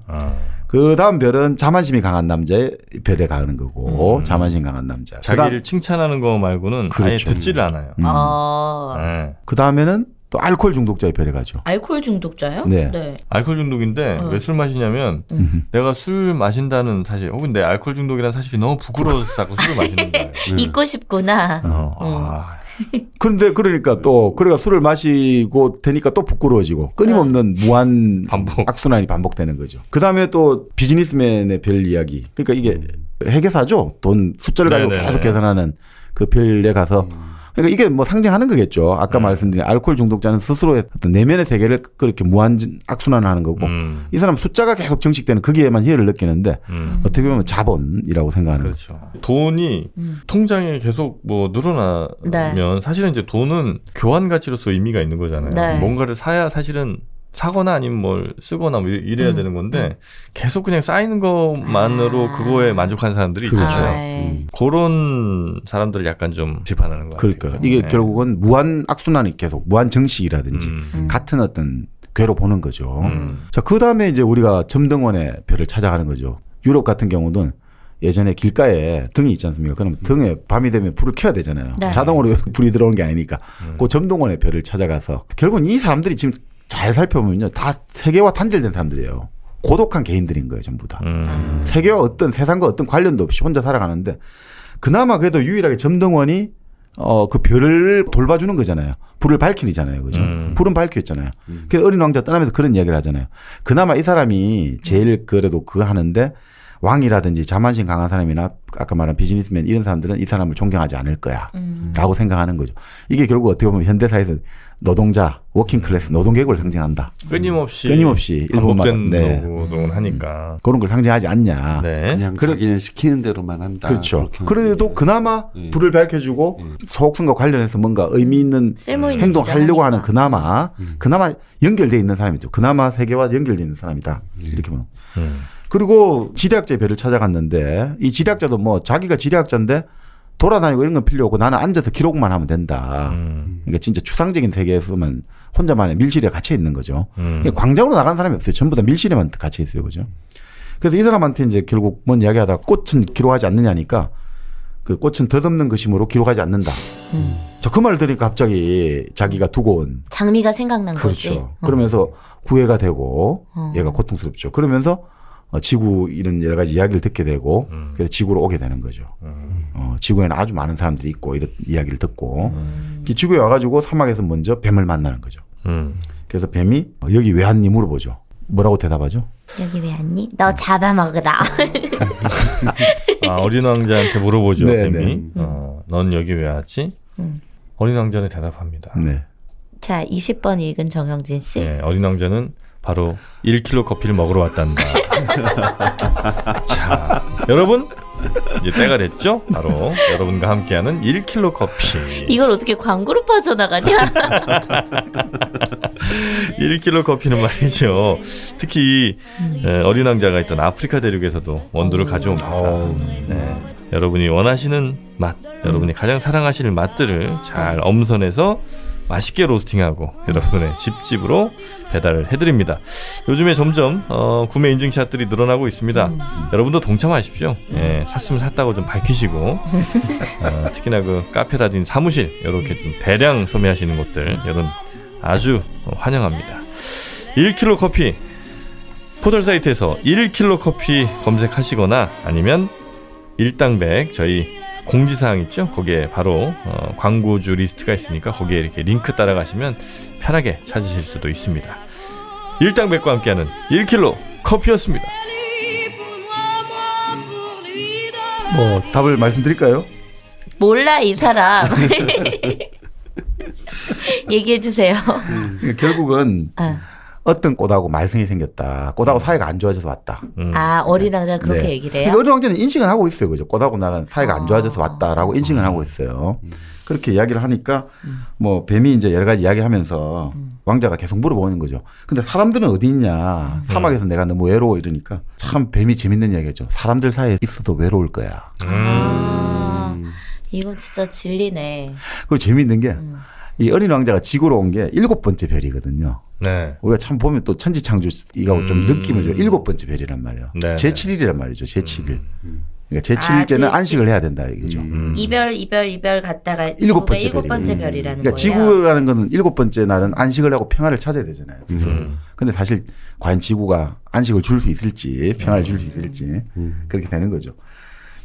그 다음 별은 자만심이 강한 남자의 별에 가는 거고 자만심 강한 남자. 자기를 칭찬하는 거 말고는 그렇죠. 아예 듣지를 않아요. 네. 그 다음에는 또 알코올 중독자의 별에 가죠. 알코올 중독자요? 네. 네. 알코올 중독인데 왜 술 마시냐면 내가 술 마신다는 사실 혹은 내 알코올 중독이라는 사실이 너무 부끄러워서 자꾸 술을 마시는 거예요. 잊고 싶구나. 그런데 그러니까 또 그래가 술을 마시고 되니까 또 부끄러워지고 끊임없는 무한 악순환이 반복되는 거죠. 그다음에 또 비즈니스맨의 별 이야기. 그러니까 이게 회계사죠. 돈 숫자를 가지고 계속 계산하는 그 별에 가서 그러니까 이게 뭐 상징하는 거겠죠. 아까 말씀드린 알코올 중독자는 스스로의 어떤 내면의 세계를 그렇게 무한 악순환을 하는 거고 이 사람 숫자가 계속 정식되는 거기에만 희열을 느끼는데 어떻게 보면 자본이라고 생각하는 그렇죠. 거죠. 돈이 통장에 계속 뭐 늘어나면 사실은 이제 돈은 교환 가치로서 의미가 있는 거잖아요. 네. 뭔가를 사야 사실은 사거나 아니면 뭘 쓰거나 뭐 이래야 되는 건데 계속 그냥 쌓이는 것만으로 그거에 만족하는 사람들이 있잖아요. 그런 사람들을 약간 좀 비판하는 것 같아요. 그러니까 이게 결국은 무한 악순환이 계속 무한 정식이라든지 같은 어떤 궤로 보는 거죠. 자, 그 다음에 이제 우리가 점등원의 별을 찾아가는 거죠. 유럽 같은 경우는 예전에 길가에 등이 있지 않습니까? 그럼 등에 밤이 되면 불을 켜야 되잖아요. 네. 자동으로 불이 들어오는 게 아니니까 그 점등원의 별을 찾아가서 결국은 이 사람들이 지금 잘 살펴보면요. 다 세계와 단절된 사람들이에요. 고독한 개인들인 거예요. 전부 다. 세계와 어떤 세상과 어떤 관련도 없이 혼자 살아가는데 그나마 그래도 유일하게 점등원이 그 별을 돌봐주는 거잖아요. 불을 밝히잖아요. 그죠? 불은 밝혀있잖아요. 그래서 어린 왕자 떠나면서 그런 이야기를 하잖아요. 그나마 이 사람이 제일 그래도 그거 하는데 왕이라든지 자만심 강한 사람이나 아까 말한 비즈니스맨 이런 사람들은 이 사람을 존경하지 않을 거야 라고 생각하는 거죠. 이게 결국 어떻게 보면 현대사에서 노동자, 워킹클래스, 노동계급을 상징한다. 끊임없이 반복된 노동을 하니까 그런 걸 상징하지 않냐. 네. 그냥 자기는 시키는 대로만 한다. 그렇죠. 그래도 그나마 불을 밝혀주고 소옥성과 관련해서 뭔가 의미 있는 행동을 하려고 하는 그나마 연결되어 있는 사람이죠. 그나마 세계와 연결되어 있는 사람이다. 이렇게 보면. 그리고 지리학자의 별을 찾아갔는데 이 지리학자도 뭐 자기가 지리학자인데 돌아다니고 이런 건 필요 없고 나는 앉아서 기록만 하면 된다. 그러니까 진짜 추상적인 세계에서만 혼자만의 밀실에 갇혀 있는 거죠. 광장으로 나간 사람이 없어요. 전부 다 밀실에만 갇혀 있어요. 그죠? 그래서 이 사람한테 이제 결국 뭔 이야기하다가 꽃은 기록하지 않느냐니까 그 꽃은 덧없는 것이므로 기록하지 않는다. 자, 그 말을 들으니까 갑자기 자기가 두고 온 장미가 생각난 그렇죠. 거지. 그러면서 구애가 되고 얘가 고통스럽죠. 그러면서 지구 이런 여러 가지 이야기를 듣게 되고 그래서 지구로 오게 되는 거죠. 지구에는 아주 많은 사람들이 있고 이런 이야기를 듣고 지구에 와가지고 사막에서 먼저 뱀을 만나는 거죠. 그래서 뱀이 여기 왜 왔니 물어보죠. 뭐라고 대답하죠? 여기 왜 왔니? 너 잡아먹으라. 어린 왕자한테 물어보죠. 뱀이. 넌 여기 왜 왔지? 어린 왕자는 대답합니다. 네. 자, 20번 읽은 정영진 씨. 네, 어린 왕자는 바로 1kg 커피를 먹으러 왔단다. 자, 여러분 이제 때가 됐죠? 바로 여러분과 함께하는 1kg 커피. 이걸 어떻게 광고로 빠져나가냐? 1kg 커피는 말이죠. 특히 어린 왕자가 있던 아프리카 대륙에서도 원두를 가져옵니다. 네. 여러분이 원하시는 맛, 여러분이 가장 사랑하시는 맛들을 잘 엄선해서 맛있게 로스팅하고 여러분의 집집으로 배달을 해드립니다. 요즘에 점점 구매 인증샷들이 늘어나고 있습니다. 여러분도 동참하십시오. 샀으면 샀다고 좀 밝히시고 특히나 그 카페라든지 사무실 이렇게 좀 대량 소매하시는 곳들 여러분 아주 환영합니다. 1kg 커피 포털 사이트에서 1kg 커피 검색하시거나 아니면 일당백 저희 공지사항 있죠? 거기에 바로 광고주 리스트가 있으니까 거기에 이렇게 링크 따라가시면 편하게 찾으실 수도 있습니다. 일당백과 함께하는 1kg 커피였습니다. 뭐 답을 말씀드릴까요? 몰라 이 사람. 얘기해 주세요. 결국은 어떤 꽃하고 말썽이 생겼다. 꽃하고 사이가 안 좋아져서 왔다. 어린 왕자 그렇게 네. 얘기를 해요? 어린 왕자는 인식은 하고 있어요. 그죠? 꽃하고 나간 사이가 안 좋아져서 왔다라고 인식은 하고 있어요. 그렇게 이야기를 하니까 뭐 뱀이 이제 여러 가지 이야기하면서 왕자가 계속 물어보는 거죠. 근데 사람들은 어디 있냐? 사막에서 내가 너무 외로워 이러니까 참 뱀이 재밌는 이야기죠. 사람들 사이에 있어도 외로울 거야. 이건 진짜 진리네. 그리고 재밌는 게 이 어린 왕자가 지구로 온 게 7번째 별이거든요. 네. 우리가 참 보면 또 천지창조 이거 좀 느낌을 줘요. 7번째 별이란 말이에요. 네. 제7일이란 말이죠. 제7일. 그러니까 제7일째는 안식을 해야 된다 이거죠. 이별 갔다가 7번째 별이라는 그러니까 거예요. 지구라는 거는 7번째 날은 안식을 하고 평화를 찾아야 되잖아요. 근데 사실 과연 지구가 안식을 줄 수 있을지 평화를 줄 수 있을지 그렇게 되는 거죠.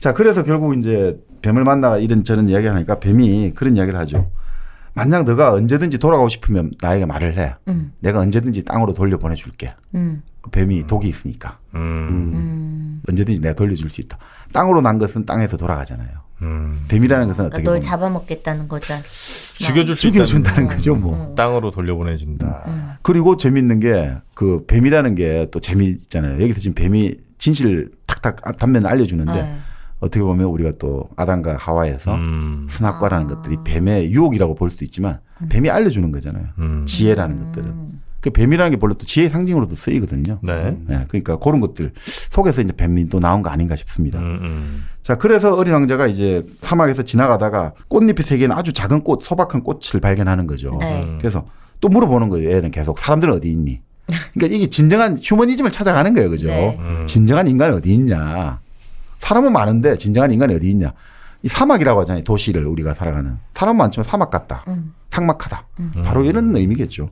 자, 그래서 결국 이제 뱀을 만나가 이런저런 이야기를 하니까 뱀이 그런 이야기를 하죠. 만약 너가 언제든지 돌아가고 싶으면 나에게 말을 해. 내가 언제든지 땅으로 돌려보내줄게. 뱀이 독이 있으니까. 언제든지 내가 돌려줄 수 있다. 땅으로 난 것은 땅에서 돌아가잖아요. 뱀이라는 것은 어떻게 널 보면 잡아먹겠다는 거죠. 죽여준다는 거죠. 뭐. 땅으로 돌려보내준다. 그리고 재밌는 게 그 뱀이라는 게 또 재미있잖아요. 여기서 지금 뱀이 진실을 탁탁 단면을 알려주는데 어떻게 보면 우리가 또 아담과 하와에서 선악과라는 것들이 뱀의 유혹이라고 볼 수도 있지만 뱀이 알려주는 거잖아요. 지혜라는 것들은. 그 뱀이라는 게 별로 또 지혜의 상징으로도 쓰이거든요. 네. 네, 그러니까 그런 것들 속에서 이제 뱀이 또 나온 거 아닌가 싶습니다. 자, 그래서 어린 왕자가 이제 사막에서 지나가다가 꽃잎이 세 개는 아주 작은 꽃, 소박한 꽃을 발견하는 거죠. 네. 그래서 또 물어보는 거예요. 얘는 계속 사람들은 어디 있니? 그러니까 이게 진정한 휴머니즘을 찾아가는 거예요. 그죠? 네. 진정한 인간은 어디 있냐? 사람은 많은데 진정한 인간이 어디 있냐? 이 사막이라고 하잖아요. 도시를 우리가 살아가는. 사람 많지만 사막 같다. 삭막하다. 바로 이런 의미겠죠.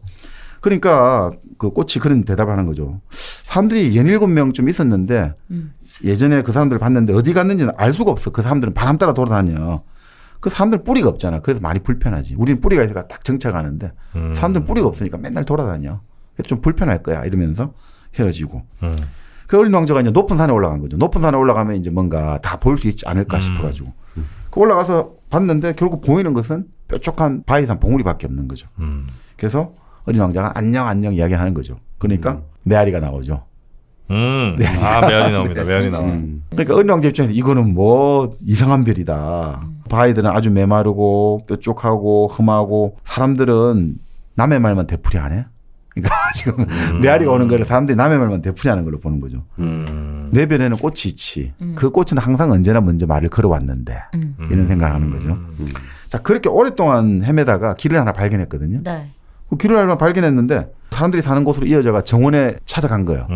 그러니까 그 꽃이 그런 대답을 하는 거죠. 사람들이 17명쯤 있었는데 예전에 그 사람들을 봤는데 어디 갔는지는 알 수가 없어. 그 사람들은 바람 따라 돌아다녀. 그 사람들은 뿌리가 없잖아. 그래서 많이 불편하지. 우리는 뿌리가 있으니까 딱 정착하는데 사람들은 뿌리가 없으니까 맨날 돌아다녀. 좀 불편할 거야. 이러면서 헤어지고. 그 어린 왕자가 이제 높은 산에 올라간 거죠. 높은 산에 올라가면 이제 뭔가 다 볼 수 있지 않을까 싶어가지고. 그 올라가서 봤는데 결국 보이는 것은 뾰족한 바위산 봉우리밖에 없는 거죠. 그래서 어린 왕자가 안녕 이야기하는 거죠. 그러니까 메아리가 나오죠. 메아리 나옵니다. 메아리 나와. 그러니까 어린 왕자 입장에서 이거는 뭐 이상한 별이다. 바위들은 아주 메마르고 뾰족하고 험하고 사람들은 남의 말만 되풀이 안 해. 그러니까 지금 메아리가 오는 거를 사람들이 남의 말만 되풀이하는 걸로 보는 거죠. 내 별에는 꽃이 있지. 그 꽃은 항상 언제나 먼저 말을 걸어왔는데 이런 생각을 하는 거죠. 자, 그렇게 오랫동안 헤매다가 길을 하나 발견했거든요. 네. 그 길을 하나 발견했는데 사람들이 사는 곳으로 이어져가 정원에 찾아간 거예요.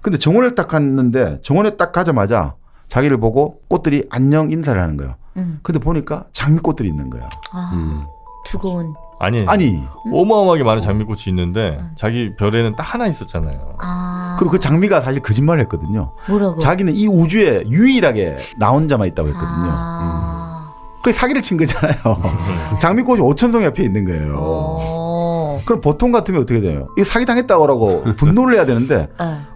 근데 정원을 딱 갔는데 정원에 딱 가자마자 자기를 보고 꽃들이 안녕 인사를 하는 거예요. 근데 보니까 장미꽃들이 있는 거예요. 두고온. 아니 어마어마하게 많은 장미꽃이 있는데 자기 별에는 딱 하나 있었잖아요. 그리고 그 장미가 사실 거짓말을 했거든요. 뭐라고? 자기는 이 우주에 유일하게 나 혼자만 있다고 했거든요. 그게 사기를 친 거잖아요. 장미꽃이 5,000송이 앞에 있는 거예요. 그럼 보통 같으면 어떻게 돼요? 이거 사기당했다고 분노를 해야 되는데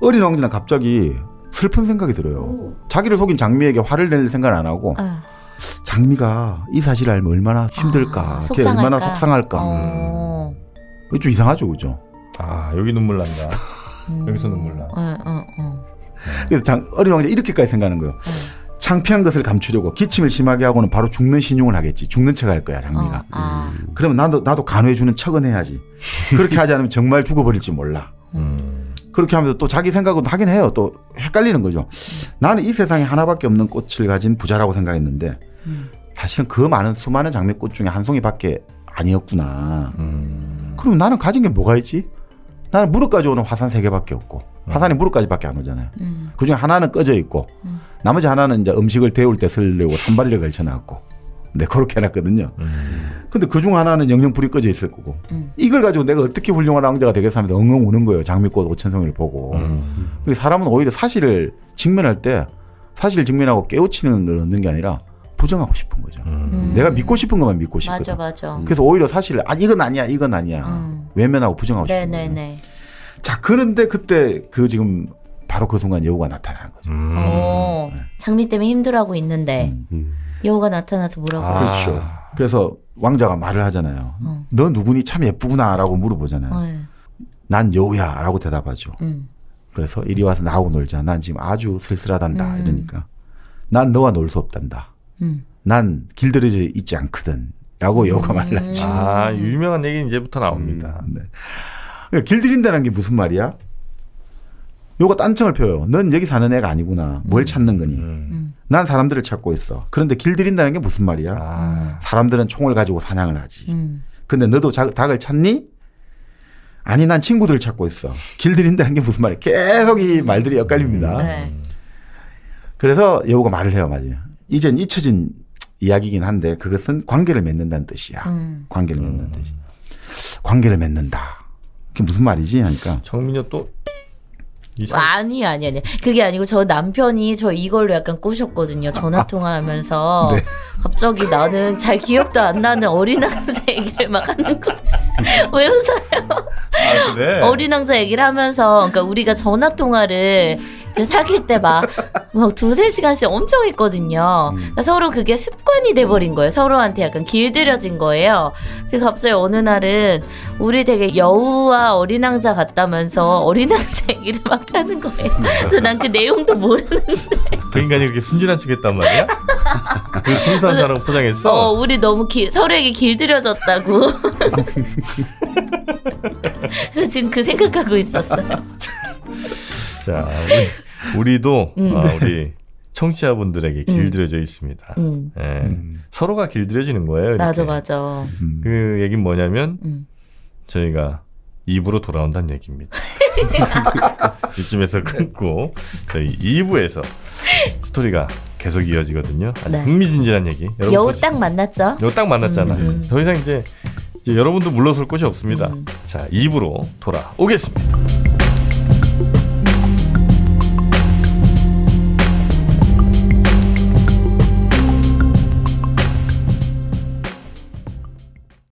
어린 왕자는 갑자기 슬픈 생각이 들어요. 자기를 속인 장미에게 화를 낼 생각을 안 하고 장미가 이 사실을 알면 얼마나 힘들까, 걔 얼마나 속상할까. 좀 이상하죠, 그죠? 여기 눈물 난다. 여기서 눈물 나. 그래서 어린 왕자 이렇게까지 생각하는 거예요. 창피한 것을 감추려고 기침을 심하게 하고는 바로 죽는 신용을 하겠지. 죽는 척 할 거야, 장미가. 그러면 나도 간호해주는 척은 해야지. 그렇게 하지 않으면 정말 죽어버릴지 몰라. 그렇게 하면서 또 자기 생각은 하긴 해요. 또 헷갈리는 거죠. 나는 이 세상에 하나밖에 없는 꽃을 가진 부자라고 생각했는데 사실은 그 많은 수많은 장미꽃 중에 한 송이밖에 아니었구나. 그럼 나는 가진 게 뭐가 있지? 나는 무릎까지 오는 화산 3개밖에 없고 화산이 무릎까지밖에 안 오잖아요. 그중에 하나는 꺼져 있고 나머지 하나는 이제 음식을 데울 때 쓰려고 산발이를 걸쳐놨고 네, 그렇게 해놨거든요. 근데 그중 하나는 영영 불이 꺼져 있을 거고 이걸 가지고 내가 어떻게 훌륭한 왕자가 되겠어 하면서 엉엉 우는 거예요. 장미꽃 5,000송이를 보고. 사람은 오히려 사실을 직면할 때 사실을 직면하고 깨우치는 걸 얻는 게 아니라 부정하고 싶은 거죠. 내가 믿고 싶은 것만 믿고 싶거든. 맞아. 그래서 오히려 사실을 이건 아니야. 외면하고 부정하고 싶은 거예요. 자, 그런데 그때 지금 바로 그 순간 여우가 나타나는 거죠. 네. 장미 때문에 힘들어하고 있는데 여우가 나타나서 뭐라고? 그렇죠. 그래서 왕자가 말을 하잖아요. 너 누구니 참 예쁘구나라고 물어보잖아요. 난 여우야라고 대답하죠. 그래서 이리 와서 나하고 놀자. 난 지금 아주 쓸쓸하단다. 이러니까 난 너와 놀 수 없단다. 난 길들여져 있지 않거든. 라고 여우가 말을 하지. 유명한 얘기는 이제부터 나옵니다. 네. 그러니까 길들인다는 게 무슨 말이야? 여우가 딴청을 펴요. 넌 여기 사는 애가 아니구나. 뭘 찾는 거니? 난 사람들을 찾고 있어. 그런데 길들인다는 게 무슨 말이야? 사람들은 총을 가지고 사냥을 하지. 근데 너도 닭을 찾니? 아니, 난 친구들을 찾고 있어. 길들인다는 게 무슨 말이야? 계속 이 말들이 엇갈립니다. 그래서 여우가 말을 해요. 맞아요. 이젠 잊혀진 이야기이긴 한데 그것은 관계를 맺는다는 뜻이야. 관계를 맺는 뜻이. 관계를 맺는다. 그게 무슨 말이지? 하니까. 정민이 또 아니. 그게 아니고 저 남편이 저 이걸로 약간 꼬셨거든요. 전화 통화하면서 네. 갑자기 나는 잘 기억도 안 나는 어린 왕자 얘기를 막 하는 거. 왜 웃어요? 그래? 어린 왕자 얘기를 하면서 그러니까 우리가 전화 통화를 이제 사귈 때 막 2-3시간씩 엄청 했거든요. 그러니까 서로 그게 습관이 돼버린 거예요. 서로한테 약간 길들여진 거예요. 그래서 갑자기 어느 날은 우리 되게 여우와 어린 왕자 같다면서 어린 왕자 얘기를 막 하는 거예요. 그래서 난 그 내용도 모르는데 그 인간이 그렇게 순진한 척했단 말이야? 그 순수한 사람 포장했어? 우리 너무 서로에게 길들여졌다고. 그래서 지금 그 생각하고 있었어요. 자, 우리도 우리 청취자분들에게 길들여져 있습니다. 서로가 길들여지는 거예요. 이렇게. 맞아. 그 얘기는 뭐냐면 저희가 입으로 돌아온다는 얘기입니다. 이쯤에서 끊고 저희 2부에서 스토리가 계속 이어지거든요. 아주 네. 흥미진진한 얘기. 여우 딱 만났죠? 여우 딱 만났잖아. 더 이상 이제 여러분도 물러설 곳이 없습니다. 자, 2부로 돌아오겠습니다.